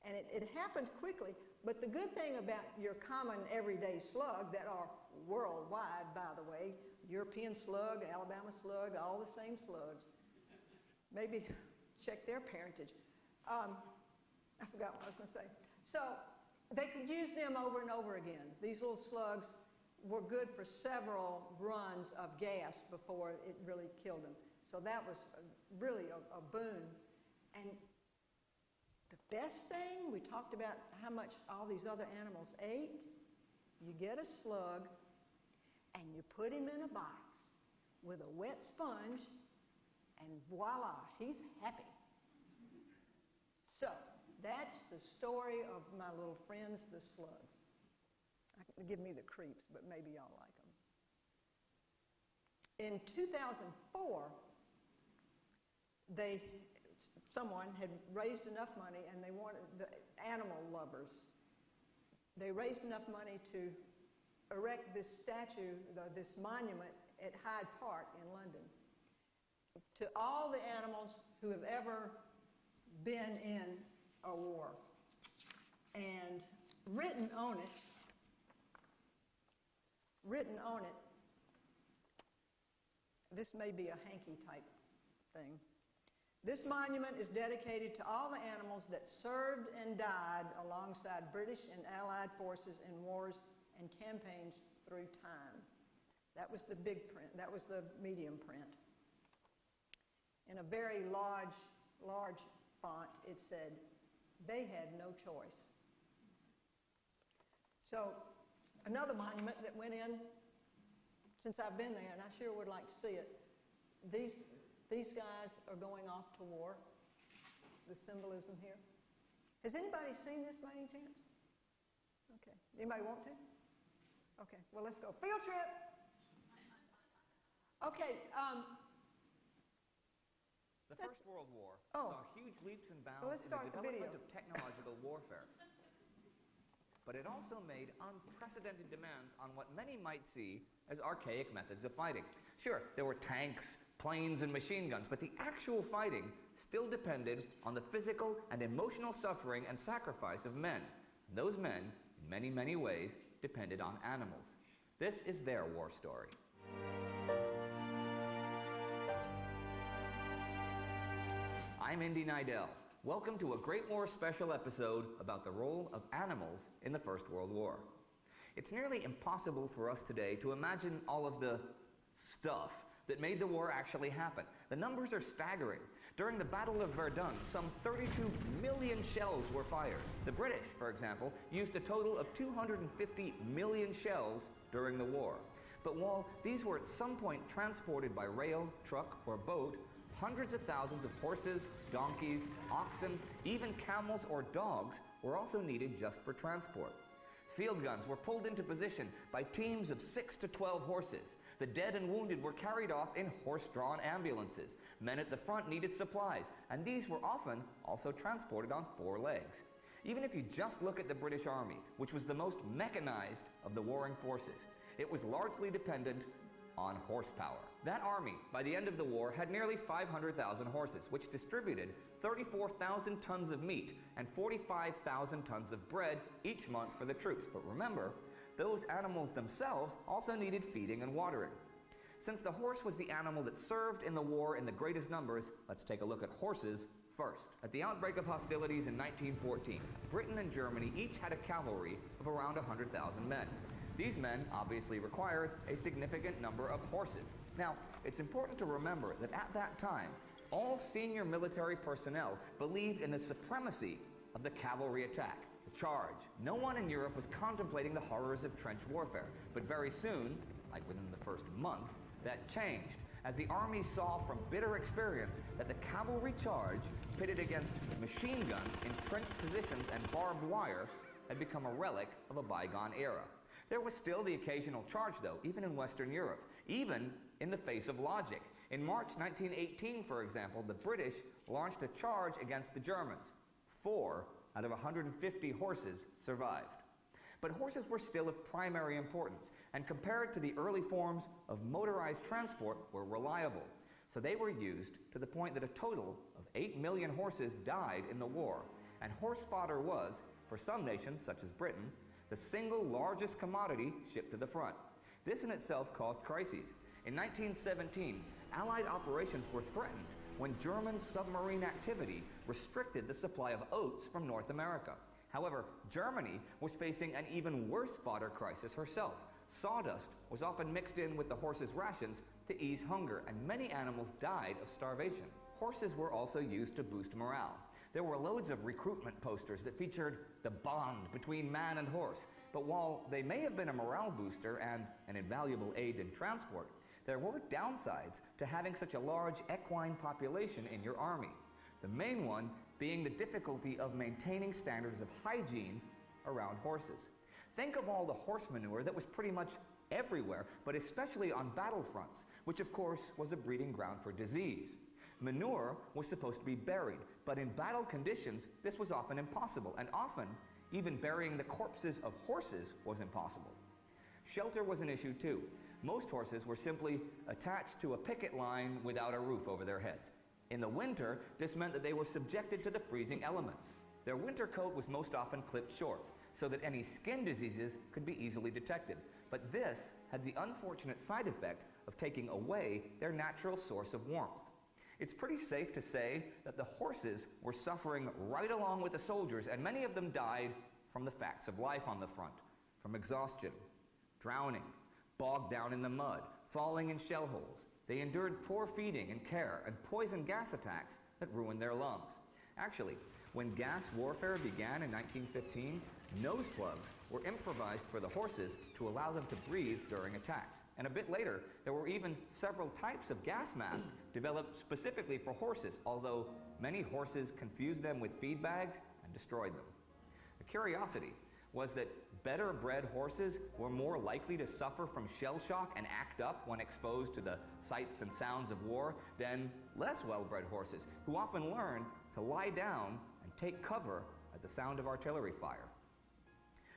And it happened quickly, but the good thing about your common everyday slug that are worldwide, by the way, European slug, Alabama slug, all the same slugs. Maybe check their parentage. I forgot what I was going to say. So they could use them over and over again. These little slugs were good for several runs of gas before it really killed them. So that was really a boon. And the best thing, we talked about how much all these other animals ate. You get a slug and you put him in a box with a wet sponge, and voila, he's happy. So that's the story of my little friends, the slugs. Give me the creeps, but maybe y'all like them. In 2004, someone had raised enough money, and they wanted, the animal lovers, they raised enough money to erect this statue, this monument at Hyde Park in London, to all the animals who have ever been in a war. And written on it, this may be a hanky type thing. This monument is dedicated to all the animals that served and died alongside British and Allied forces in wars and campaigns through time. That was the big print. That was the medium print. In a very large font, it said, "They had no choice." So another monument that went in since I've been there, and I sure would like to see it. These guys are going off to war. The symbolism here. Has anybody seen this by any chance? Okay. Anybody want to? Okay. Well, let's go. Field trip. Okay. The First World War saw huge leaps and bounds in the development of technological warfare. But it also made unprecedented demands on what many might see as archaic methods of fighting. Sure, there were tanks, planes, and machine guns, but the actual fighting still depended on the physical and emotional suffering and sacrifice of men. Those men, in many, many ways, depended on animals. This is their war story. I'm Indy Nidell. Welcome to a Great War special episode about the role of animals in the First World War. It's nearly impossible for us today to imagine all of the stuff that made the war actually happen. The numbers are staggering. During the Battle of Verdun, some 32 million shells were fired. The British, for example, used a total of 250 million shells during the war. But while these were at some point transported by rail, truck, or boat, hundreds of thousands of horses, donkeys, oxen, even camels or dogs were also needed just for transport. Field guns were pulled into position by teams of 6 to 12 horses. The dead and wounded were carried off in horse-drawn ambulances. Men at the front needed supplies, and these were often also transported on 4 legs. Even if you just look at the British Army, which was the most mechanized of the warring forces, it was largely dependent on horsepower. That army, by the end of the war, had nearly 500,000 horses, which distributed 34,000 tons of meat and 45,000 tons of bread each month for the troops. But remember, those animals themselves also needed feeding and watering. Since the horse was the animal that served in the war in the greatest numbers, let's take a look at horses first. At the outbreak of hostilities in 1914, Britain and Germany each had a cavalry of around 100,000 men. These men obviously required a significant number of horses. Now, it's important to remember that at that time, all senior military personnel believed in the supremacy of the cavalry attack, the charge. No one in Europe was contemplating the horrors of trench warfare, but very soon, like within the first month, that changed as the army saw from bitter experience that the cavalry charge pitted against machine guns in trenched positions and barbed wire had become a relic of a bygone era. There was still the occasional charge, though, even in Western Europe, even in the face of logic. In March 1918, for example, the British launched a charge against the Germans. 4 out of 150 horses survived. But horses were still of primary importance, and compared to the early forms of motorized transport, were reliable. So they were used to the point that a total of 8 million horses died in the war, and horse fodder was, for some nations, such as Britain, the single largest commodity shipped to the front. This in itself caused crises. In 1917, Allied operations were threatened when German submarine activity restricted the supply of oats from North America. However, Germany was facing an even worse fodder crisis herself. Sawdust was often mixed in with the horses' rations to ease hunger, and many animals died of starvation. Horses were also used to boost morale. There were loads of recruitment posters that featured the bond between man and horse. But while they may have been a morale booster and an invaluable aid in transport, there were downsides to having such a large equine population in your army. The main one being the difficulty of maintaining standards of hygiene around horses. Think of all the horse manure that was pretty much everywhere, but especially on battlefronts, which of course was a breeding ground for disease. Manure was supposed to be buried, but in battle conditions, this was often impossible, and often even burying the corpses of horses was impossible. Shelter was an issue too. Most horses were simply attached to a picket line without a roof over their heads. In the winter, this meant that they were subjected to the freezing elements. Their winter coat was most often clipped short, so that any skin diseases could be easily detected. But this had the unfortunate side effect of taking away their natural source of warmth. It's pretty safe to say that the horses were suffering right along with the soldiers, and many of them died from the facts of life on the front, from exhaustion, drowning, bogged down in the mud, falling in shell holes. They endured poor feeding and care and poison gas attacks that ruined their lungs. Actually, when gas warfare began in 1915, nose plugs were improvised for the horses to allow them to breathe during attacks. And a bit later, there were even several types of gas masks developed specifically for horses, although many horses confused them with feed bags and destroyed them. A curiosity was that better bred horses were more likely to suffer from shell shock and act up when exposed to the sights and sounds of war than less well-bred horses, who often learned to lie down and take cover at the sound of artillery fire.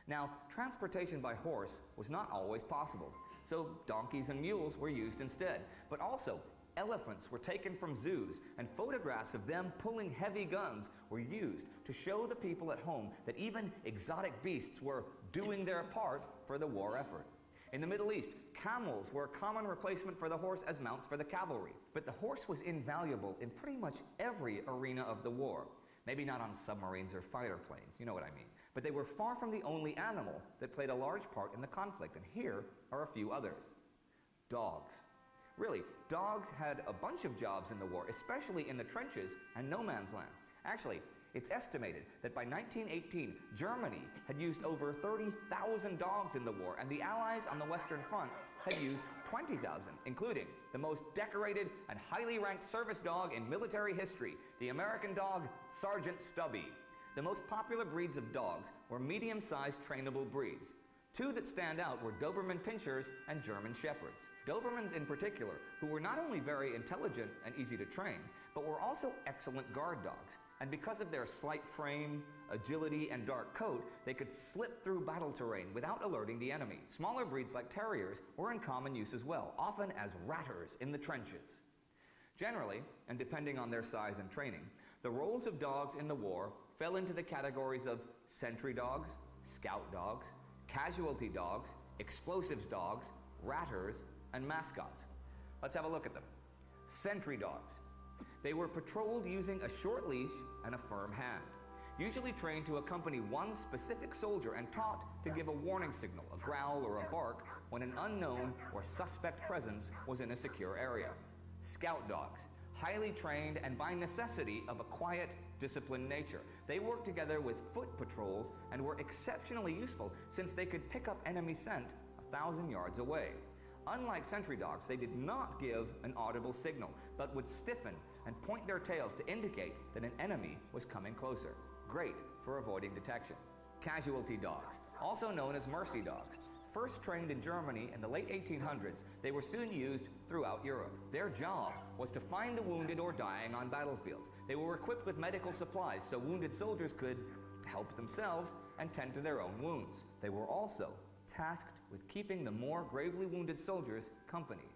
Now, transportation by horse was not always possible, so donkeys and mules were used instead. But also, elephants were taken from zoos, and photographs of them pulling heavy guns were used to show the people at home that even exotic beasts were doing their part for the war effort. In the Middle East, camels were a common replacement for the horse as mounts for the cavalry. But the horse was invaluable in pretty much every arena of the war. Maybe not on submarines or fighter planes, you know what I mean. But they were far from the only animal that played a large part in the conflict, and here are a few others. Dogs. Really, dogs had a bunch of jobs in the war, especially in the trenches and no man's land. Actually, it's estimated that by 1918, Germany had used over 30,000 dogs in the war, and the Allies on the Western Front had used 20,000, including the most decorated and highly ranked service dog in military history, the American dog, Sergeant Stubby. The most popular breeds of dogs were medium-sized trainable breeds. Two that stand out were Doberman Pinschers and German Shepherds. Dobermans in particular, who were not only very intelligent and easy to train, but were also excellent guard dogs. And because of their slight frame, agility, and dark coat, they could slip through battle terrain without alerting the enemy. Smaller breeds like terriers were in common use as well, often as ratters in the trenches. Generally, and depending on their size and training, the roles of dogs in the war fell into the categories of sentry dogs, scout dogs, casualty dogs, explosives dogs, ratters, and mascots. Let's have a look at them. Sentry dogs. They were patrolled using a short leash and a firm hand, usually trained to accompany one specific soldier and taught to give a warning signal, a growl or a bark, when an unknown or suspect presence was in a secure area. Scout dogs, highly trained and by necessity of a quiet, disciplined nature. They worked together with foot patrols and were exceptionally useful since they could pick up enemy scent 1,000 yards away. Unlike sentry dogs, they did not give an audible signal, but would stiffen and point their tails to indicate that an enemy was coming closer. Great for avoiding detection. Casualty dogs, also known as mercy dogs. First trained in Germany in the late 1800s, they were soon used throughout Europe. Their job was to find the wounded or dying on battlefields. They were equipped with medical supplies so wounded soldiers could help themselves and tend to their own wounds. They were also tasked with keeping the more gravely wounded soldiers company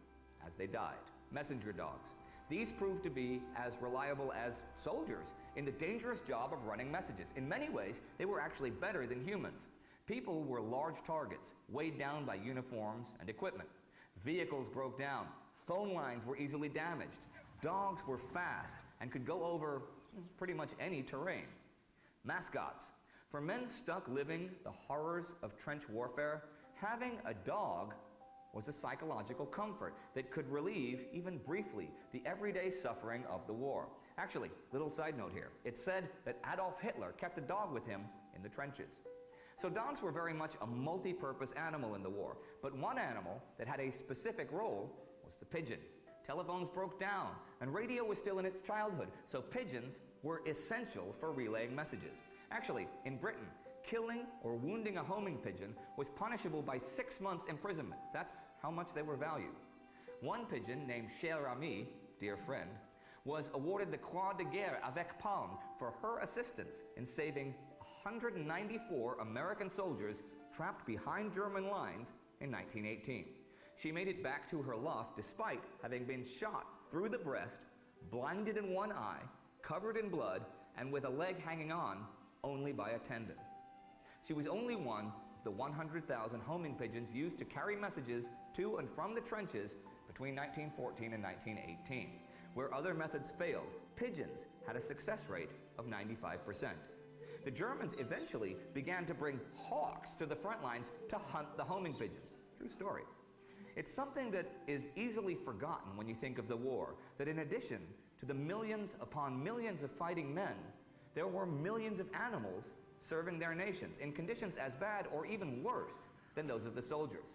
as they died. Messenger dogs. These proved to be as reliable as soldiers in the dangerous job of running messages. In many ways, they were actually better than humans. People were large targets, weighed down by uniforms and equipment. Vehicles broke down. Phone lines were easily damaged. Dogs were fast and could go over pretty much any terrain. Mascots. For men stuck living the horrors of trench warfare, having a dog was a psychological comfort that could relieve, even briefly, the everyday suffering of the war. Actually, little side note here, it's said that Adolf Hitler kept a dog with him in the trenches. So dogs were very much a multi-purpose animal in the war, but one animal that had a specific role was the pigeon. Telephones broke down, and radio was still in its childhood, so pigeons were essential for relaying messages. Actually, in Britain, killing or wounding a homing pigeon was punishable by 6 months imprisonment. That's how much they were valued. One pigeon, named Cher Ami, dear friend, was awarded the Croix de Guerre avec Palme for her assistance in saving 194 American soldiers trapped behind German lines in 1918. She made it back to her loft despite having been shot through the breast, blinded in one eye, covered in blood, and with a leg hanging on only by a tendon. She was only one of the 100,000 homing pigeons used to carry messages to and from the trenches between 1914 and 1918. Where other methods failed, pigeons had a success rate of 95%. The Germans eventually began to bring hawks to the front lines to hunt the homing pigeons. True story. It's something that is easily forgotten when you think of the war, that in addition to the millions upon millions of fighting men, there were millions of animals serving their nations in conditions as bad or even worse than those of the soldiers.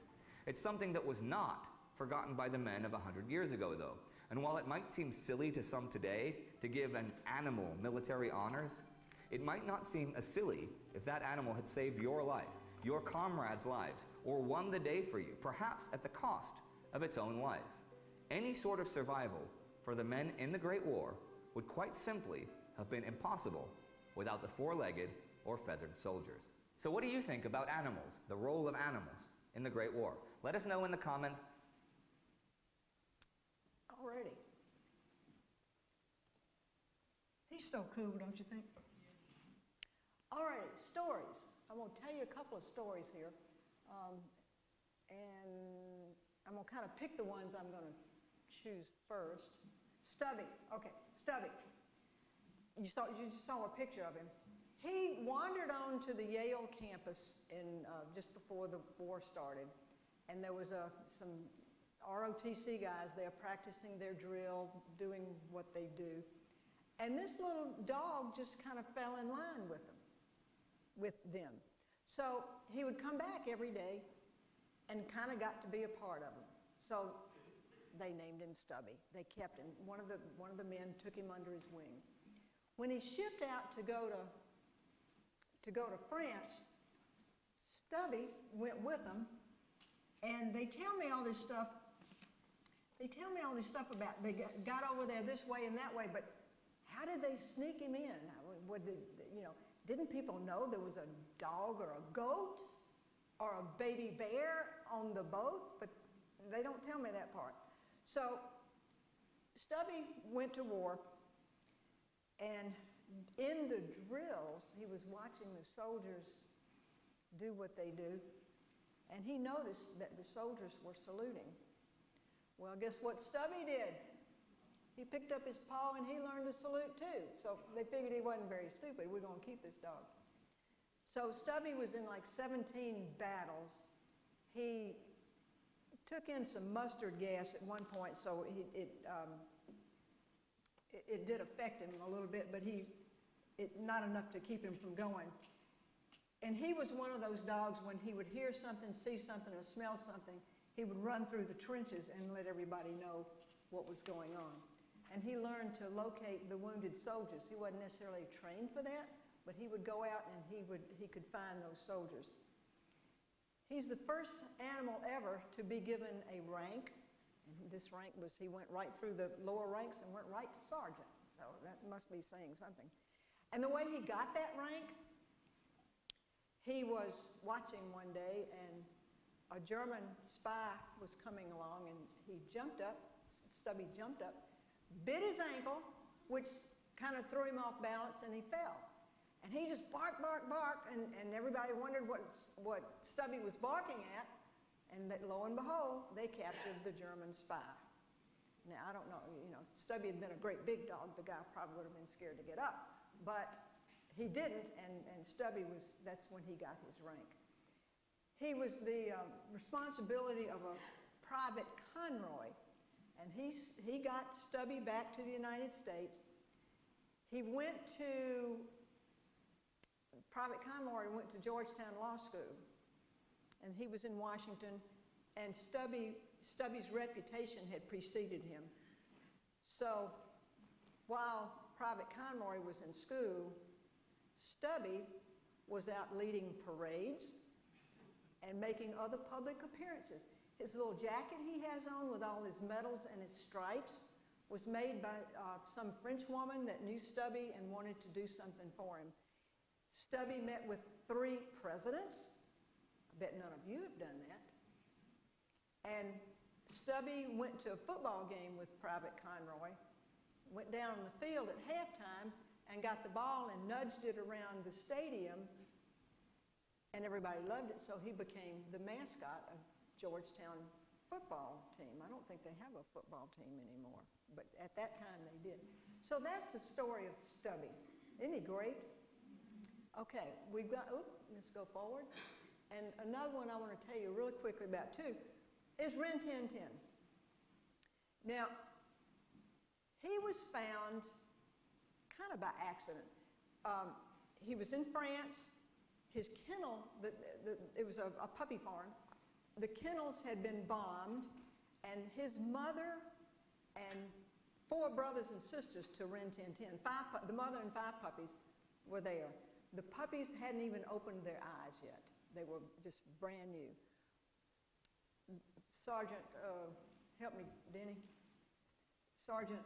It's something that was not forgotten by the men of 100 years ago, though. And while it might seem silly to some today to give an animal military honors, it might not seem as silly if that animal had saved your life, your comrades' lives, or won the day for you, perhaps at the cost of its own life. Any sort of survival for the men in the Great War would quite simply have been impossible without the four-legged or feathered soldiers. So what do you think about animals, the role of animals in the Great War? Let us know in the comments. Alrighty. He's so cool, don't you think? Alrighty, stories. I'm going to tell you a couple of stories here. And I'm going to kind of pick the ones I'm going to choose first. Stubby. Okay, Stubby. You just saw a picture of him. He wandered onto the Yale campus just before the war started, and there was some ROTC guys, they're practicing their drill, doing what they do. And this little dog just kind of fell in line with them. So he would come back every day and kind of got to be a part of them. So they named him Stubby. They kept him. One of the men took him under his wing. When he shipped out to go to France, Stubby went with them, and they tell me all this stuff. They tell me all this stuff about they got over there this way and that way, but how did they sneak him in? Didn't people know there was a dog or a goat or a baby bear on the boat? But they don't tell me that part. So Stubby went to war, and in the drills, he was watching the soldiers do what they do, and he noticed that the soldiers were saluting. Well, guess what Stubby did? He picked up his paw and he learned to salute too. So they figured he wasn't very stupid. We're going to keep this dog. So Stubby was in like 17 battles. He took in some mustard gas at one point, so it did affect him a little bit, but not enough to keep him from going. And he was one of those dogs, when he would hear something, see something, or smell something, he would run through the trenches and let everybody know what was going on. And he learned to locate the wounded soldiers. He wasn't necessarily trained for that, but he would go out and he could find those soldiers. He's the first animal ever to be given a rank. And this rank was, he went right through the lower ranks and went right to sergeant. So that must be saying something. And the way he got that rank, he was watching one day and a German spy was coming along, and he jumped up, Stubby jumped up, bit his ankle, which kind of threw him off balance, and he fell. And he just barked, and everybody wondered what Stubby was barking at, and lo and behold, they captured the German spy. Now, I don't know, Stubby had been a great big dog. The guy probably would have been scared to get up, but he didn't, and Stubby that's when he got his rank. He was the responsibility of a Private Conroy, and he got Stubby back to the United States. He went to, Private Conroy went to Georgetown Law School, and he was in Washington, and Stubby's reputation had preceded him. So while Private Conroy was in school, Stubby was out leading parades and making other public appearances. His little jacket he has on with all his medals and his stripes was made by some French woman that knew Stubby and wanted to do something for him. Stubby met with 3 presidents. I bet none of you have done that. And Stubby went to a football game with Private Conroy, went down on the field at halftime and got the ball and nudged it around the stadium, and everybody loved it, so he became the mascot of Georgetown football team. I don't think they have a football team anymore, but at that time they did. So that's the story of Stubby. Isn't he great? Okay, we've got, let's go forward. And another one I want to tell you really quickly about too is Rin Tin Tin. Now, he was found kind of by accident. He was in France. His kennel, it was a puppy farm. The kennels had been bombed, and his mother and 4 brothers and sisters to Rin Tin Tin, the mother and 5 puppies were there. The puppies hadn't even opened their eyes yet. They were just brand new. Sergeant, help me, Denny. Sergeant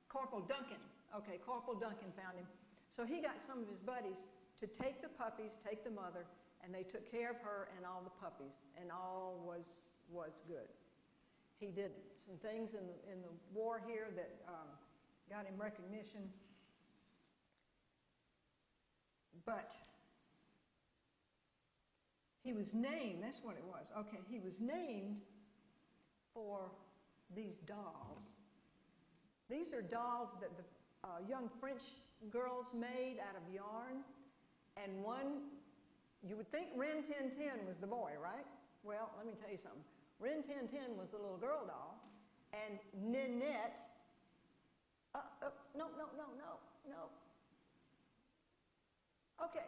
Corporal Duncan. Okay, Corporal Duncan found him. So he got some of his buddies to take the puppies, take the mother, and they took care of her and all the puppies, and all was good. He did some things in the war here that got him recognition, but he was named, that's what it was. Okay, he was named for these dolls. These are dolls that the young French girls made out of yarn. And one, you would think Rin Tin Tin was the boy, right? Well, let me tell you something. Rin Tin Tin was the little girl doll, and Ninette, no. Okay,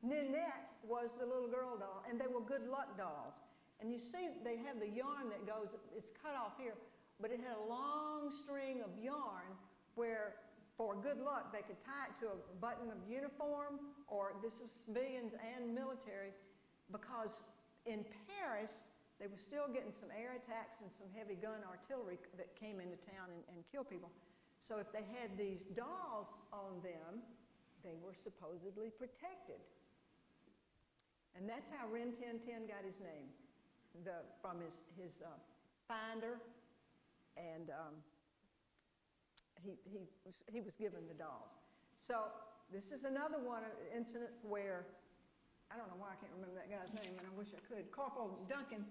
Ninette was the little girl doll, and they were good luck dolls. And you see, they have the yarn that goes, it's cut off here, but it had a long string of yarn where, for good luck, they could tie it to a button of uniform, or this is civilians and military, because in Paris, they were still getting some air attacks and some heavy gun artillery that came into town and killed people. So if they had these dolls on them, they were supposedly protected. And that's how Rin Tin Tin got his name, from his finder, and he was given the dolls. So this is another incident where, I don't know why I can't remember that guy's name, and I wish I could. Corporal Duncan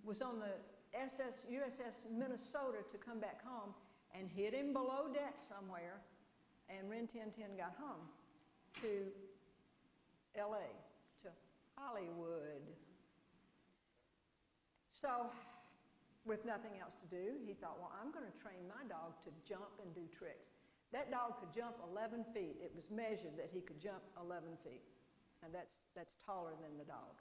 was on the USS Minnesota to come back home and hit him below deck somewhere, and Rin Tin Tin got home to LA, to Hollywood. So, with nothing else to do, he thought, well, I'm going to train my dog to jump and do tricks. That dog could jump 11 feet. It was measured that he could jump 11 feet. And that's taller than the dog.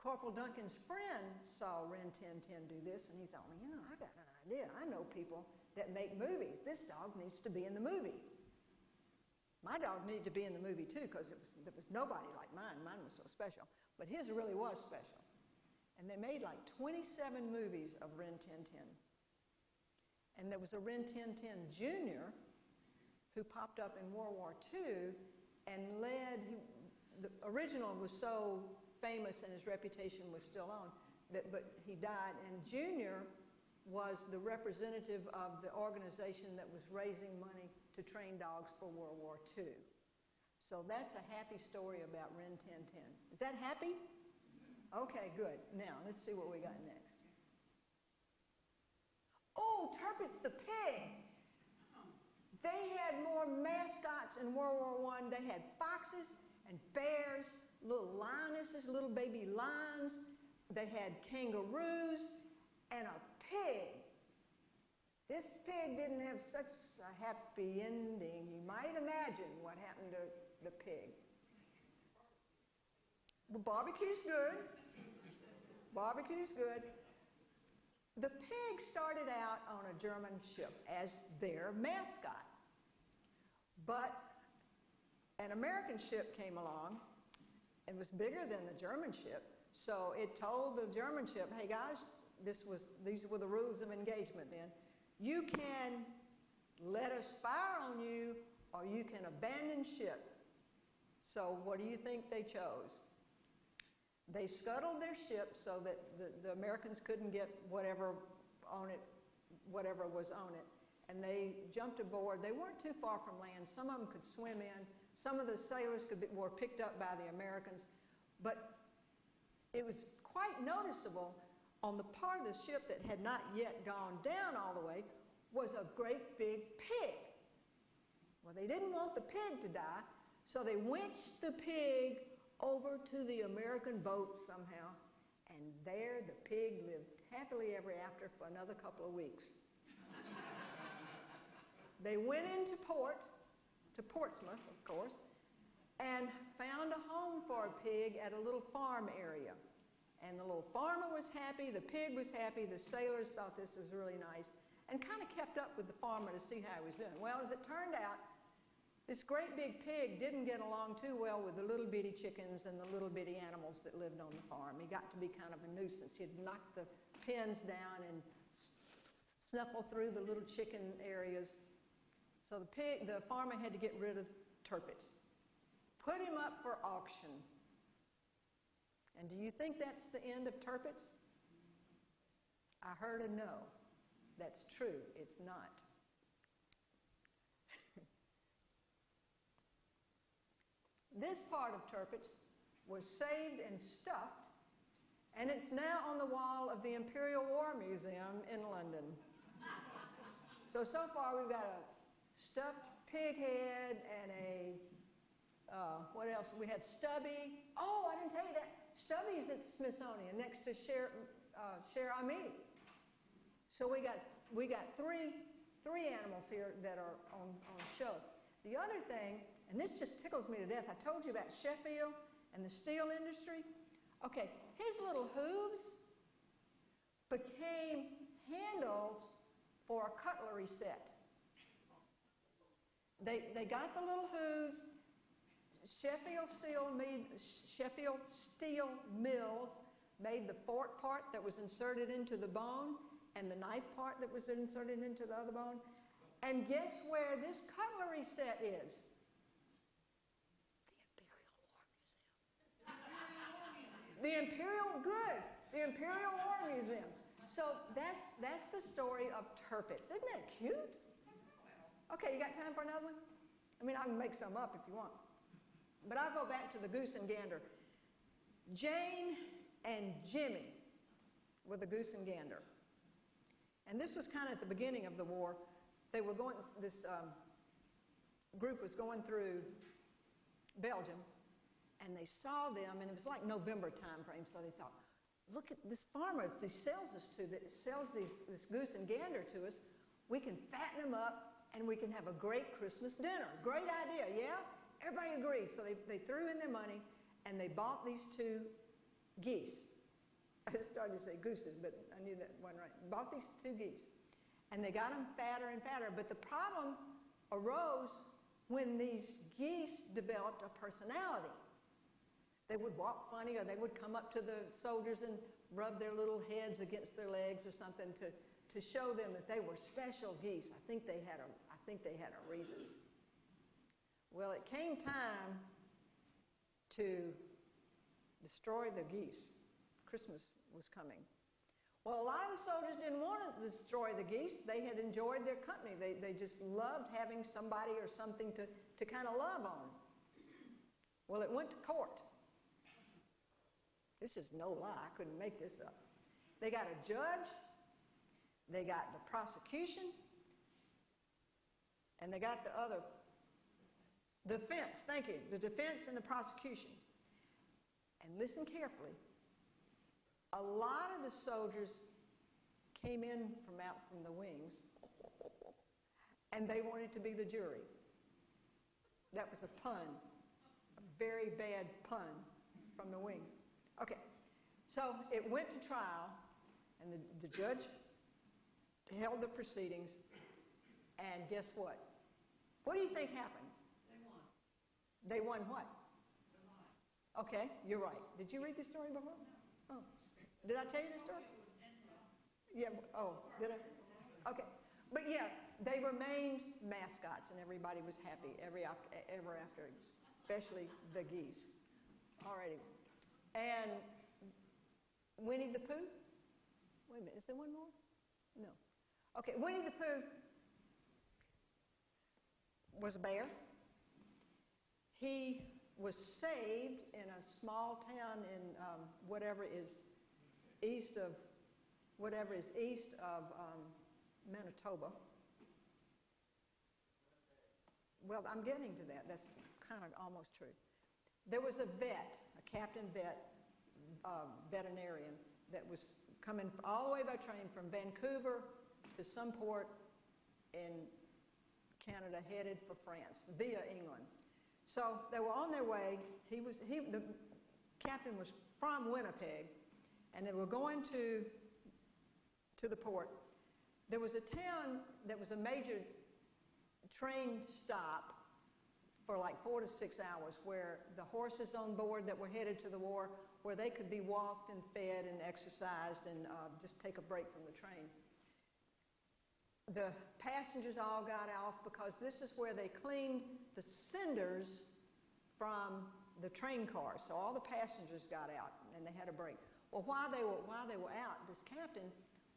Corporal Duncan's friend saw Rin Tin Tin do this, and he thought, well, you know, I got an idea. I know people that make movies. This dog needs to be in the movie. My dog needed to be in the movie, too, because there was nobody like mine. Mine was so special. But his really was special. And they made like 27 movies of Rin Tin Tin. And there was a Rin Tin Tin Jr. who popped up in World War II and the original was so famous and his reputation was still on, but he died. And Junior was the representative of the organization that was raising money to train dogs for World War II. So that's a happy story about Rin Tin Tin. Is that happy? Okay, good. Now, let's see what we got next. Oh, Turpitz the pig. They had more mascots in World War I. They had foxes and bears, little lionesses, little baby lions. They had kangaroos and a pig. This pig didn't have such a happy ending. You might imagine what happened to the pig. Well, barbecue's good. Barbecue's good. The pig started out on a German ship as their mascot. But an American ship came along and was bigger than the German ship. So it told the German ship, hey guys, these were the rules of engagement then. You can let us fire on you or you can abandon ship. So what do you think they chose? They scuttled their ship so that the Americans couldn't get whatever was on it. And they jumped aboard. They weren't too far from land. Some of them could swim in. Some of the sailors were picked up by the Americans. But it was quite noticeable on the part of the ship that had not yet gone down all the way was a great big pig. Well, they didn't want the pig to die, so they winched the pig over to the American boat somehow, and there the pig lived happily ever after for another couple of weeks. They went into port, to Portsmouth, of course, and found a home for a pig at a little farm area. And the little farmer was happy, the pig was happy, the sailors thought this was really nice, and kind of kept up with the farmer to see how he was doing. Well, as it turned out, this great big pig didn't get along too well with the little bitty chickens and the little bitty animals that lived on the farm. He got to be kind of a nuisance. He'd knock the pens down and snuffle through the little chicken areas. So the farmer had to get rid of Turpitz. Put him up for auction. And do you think that's the end of Turpitz? I heard a no. That's true. It's not. This part of Turpitz was saved and stuffed, and it's now on the wall of the Imperial War Museum in London. So far we've got a stuffed pig head and what else? We had Stubby. Oh, I didn't tell you that. Stubby's at the Smithsonian next to Cher Ami. So we got three animals here that are on show. The other thing, and this just tickles me to death, I told you about Sheffield and the steel industry. Okay, his little hooves became handles for a cutlery set. They got the little hooves. Sheffield Steel Mills made the fork part that was inserted into the bone and the knife part that was inserted into the other bone. And guess where this cutlery set is? The Imperial War Museum. The Imperial War Museum. So that's the story of Tirpitz. Isn't that cute? Okay, you got time for another one? I mean, I can make some up if you want. But I'll go back to the goose and gander. Jane and Jimmy were the goose and gander. And this was kind of at the beginning of the war. They were going, this group was going through Belgium, and they saw them, and it was like November time frame, so they thought, look at this farmer, if he sells this goose and gander to us, we can fatten them up, and we can have a great Christmas dinner. Great idea, yeah? Everybody agreed. So they threw in their money, and they bought these two geese. I started to say gooses, but I knew that wasn't right. Bought these two geese. And they got them fatter and fatter. But the problem arose when these geese developed a personality. They would walk funny, or they would come up to the soldiers and rub their little heads against their legs or something to show them that they were special geese. I think they had a reason. Well, it came time to destroy the geese. Christmas was coming. Well, a lot of the soldiers didn't want to destroy the geese. They had enjoyed their company. They just loved having somebody or something to kind of love on. Well, it went to court. This is no lie. I couldn't make this up. They got a judge. They got the prosecution, and they got the defense. Thank you. The defense and the prosecution. And listen carefully. A lot of the soldiers came in from out from the wings, and they wanted to be the jury. That was a pun, a very bad pun from the wings. Okay, so it went to trial, and the judge held the proceedings, and guess what? What do you think happened? They won. They won what? They won. Okay, you're right. Did you read this story before? No. Oh. Did I tell you this story? Yeah, oh, did I? Okay. But yeah, they remained mascots, and everybody was happy ever after, especially the geese. All righty. And Winnie the Pooh? Wait a minute, is there one more? No. Okay, Winnie the Pooh was a bear. He was saved in a small town in whatever is east of Manitoba. Well, I'm getting to that. That's kind of almost true. There was a vet, a captain vet, veterinarian that was coming all the way by train from Vancouver to some port in Canada, headed for France via England. So they were on their way. The captain was from Winnipeg, and they were going to the port. There was a town that was a major train stop for like 4 to 6 hours, where the horses on board that were headed to the war, where they could be walked and fed and exercised and just take a break from the train. The passengers all got off because this is where they cleaned the cinders from the train cars. So all the passengers got out and they had a break. Well, while they were out, this captain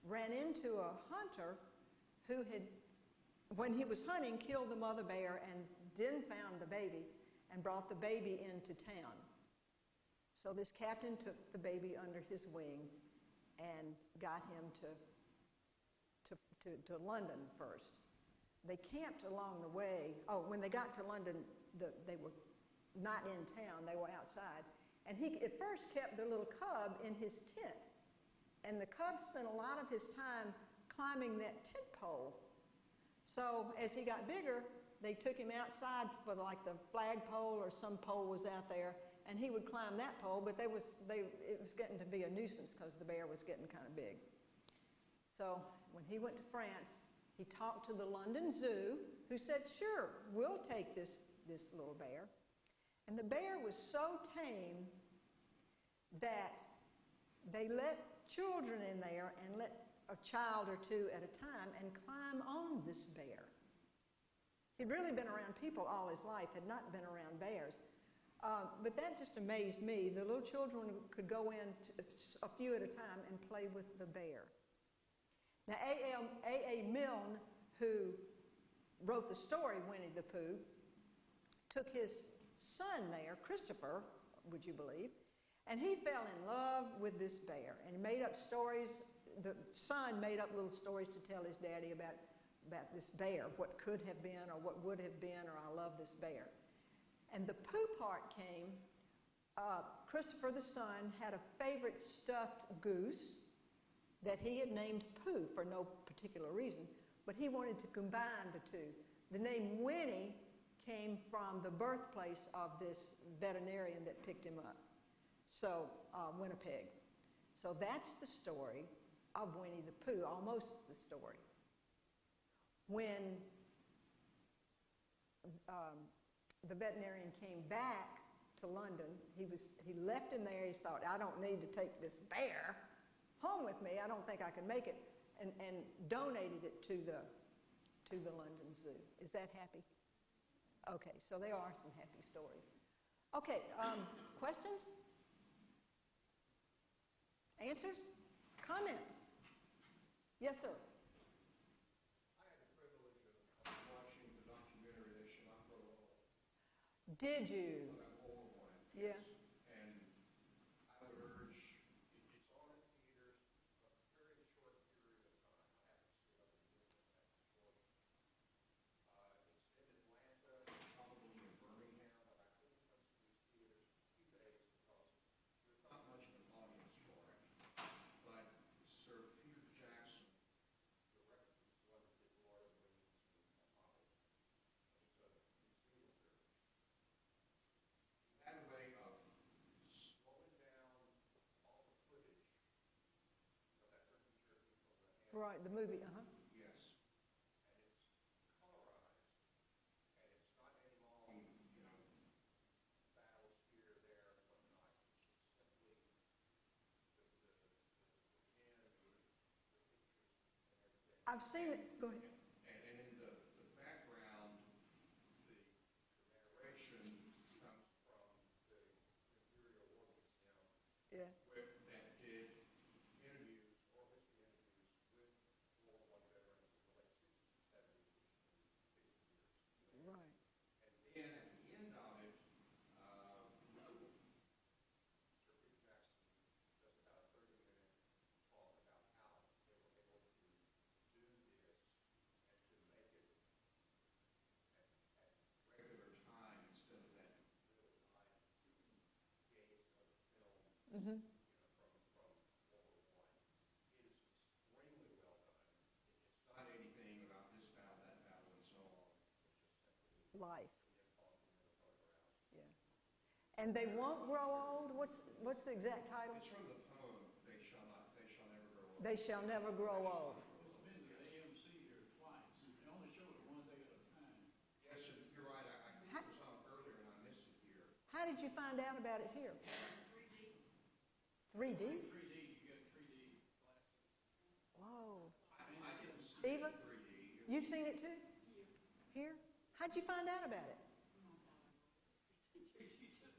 ran into a hunter who had, when he was hunting, killed the mother bear and then found the baby and brought the baby into town. So this captain took the baby under his wing and got him to London first. They camped along the way. Oh, when they got to London, they were not in town, they were outside. And he at first kept the little cub in his tent. And the cub spent a lot of his time climbing that tent pole. So as he got bigger, they took him outside for like the flagpole or some pole was out there, and he would climb that pole, but it was getting to be a nuisance because the bear was getting kind of big. So when he went to France, he talked to the London Zoo, who said, sure, we'll take this little bear. And the bear was so tame that they let children in there and let a child or two at a time and climb on this bear. He'd really been around people all his life, had not been around bears. But that just amazed me. The little children could go in a few at a time and play with the bear. Now, A.A. Milne, who wrote the story Winnie the Pooh, took his son there, Christopher, would you believe, and he fell in love with this bear and made up stories. The son made up little stories to tell his daddy about this bear, what could have been or what would have been, or I love this bear. And the Pooh part came, Christopher the son had a favorite stuffed goose that he had named Pooh for no particular reason, but he wanted to combine the two. The name Winnie came from the birthplace of this veterinarian that picked him up, so Winnipeg. So that's the story of Winnie the Pooh, almost the story. When the veterinarian came back to London, he left him there. He thought, I don't need to take this bear home with me. I don't think I can make it, and donated it to the London Zoo. Is that happy? Okay, so there are some happy stories. Okay, questions? Answers? Comments? Yes, sir. I had the privilege of watching the documentary They Shall Not Grow Old. Did you? About Overland. Yeah. And I would urge, it's on in theaters, a very short period of time. I haven't seen other movies that short. It's in Atlanta, probably in Birmingham, but I couldn't come to these theaters 2 days because there's not much of an audience for it. But Sir Peter Jackson directed this one that did Lord of the Rings and Hobbit. It's a museum there. He had a way of slowing down all the footage of that turkey jerky from the hand. Right, the movie, Yes. And it's colorized. And it's not any long, battles here, there, and whatnot. It's simply the pen and the pictures and everything. I've seen it. Go ahead. And in the background, the narration comes from the Imperial War Museum, Yeah. that did interviews, oral history interviews, with World War I veterans in the late 60s and 70s, which is 50 years. Right. And then at the end of it, Sir Peter Jackson does about a 30-minute talk about how they were able to do this and to make it at regular time instead of that really high gaze of film, Mm-hmm. from World War I. It is extremely well done. It's not anything about this battle, that battle, and so on. It's just simply Life. the talking and the photographs. Yeah. And they won't grow old? What's the exact title? It's from the poem, They Shall Never Grow Old. They Shall Never Grow Old. It's been to AMC here twice. They only show it one day at a time. Yes, you're right. I think it was on earlier and I missed it here. How did you find out about it here? 3D? 3D, you get 3D glasses. Whoa. I didn't see Eva? it in 3D. You've seen it too? Here? How'd you find out about it?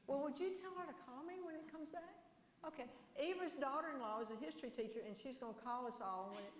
Well, would you tell her to call me when it comes back? Okay. Eva's daughter-in-law is a history teacher, and she's going to call us all when it...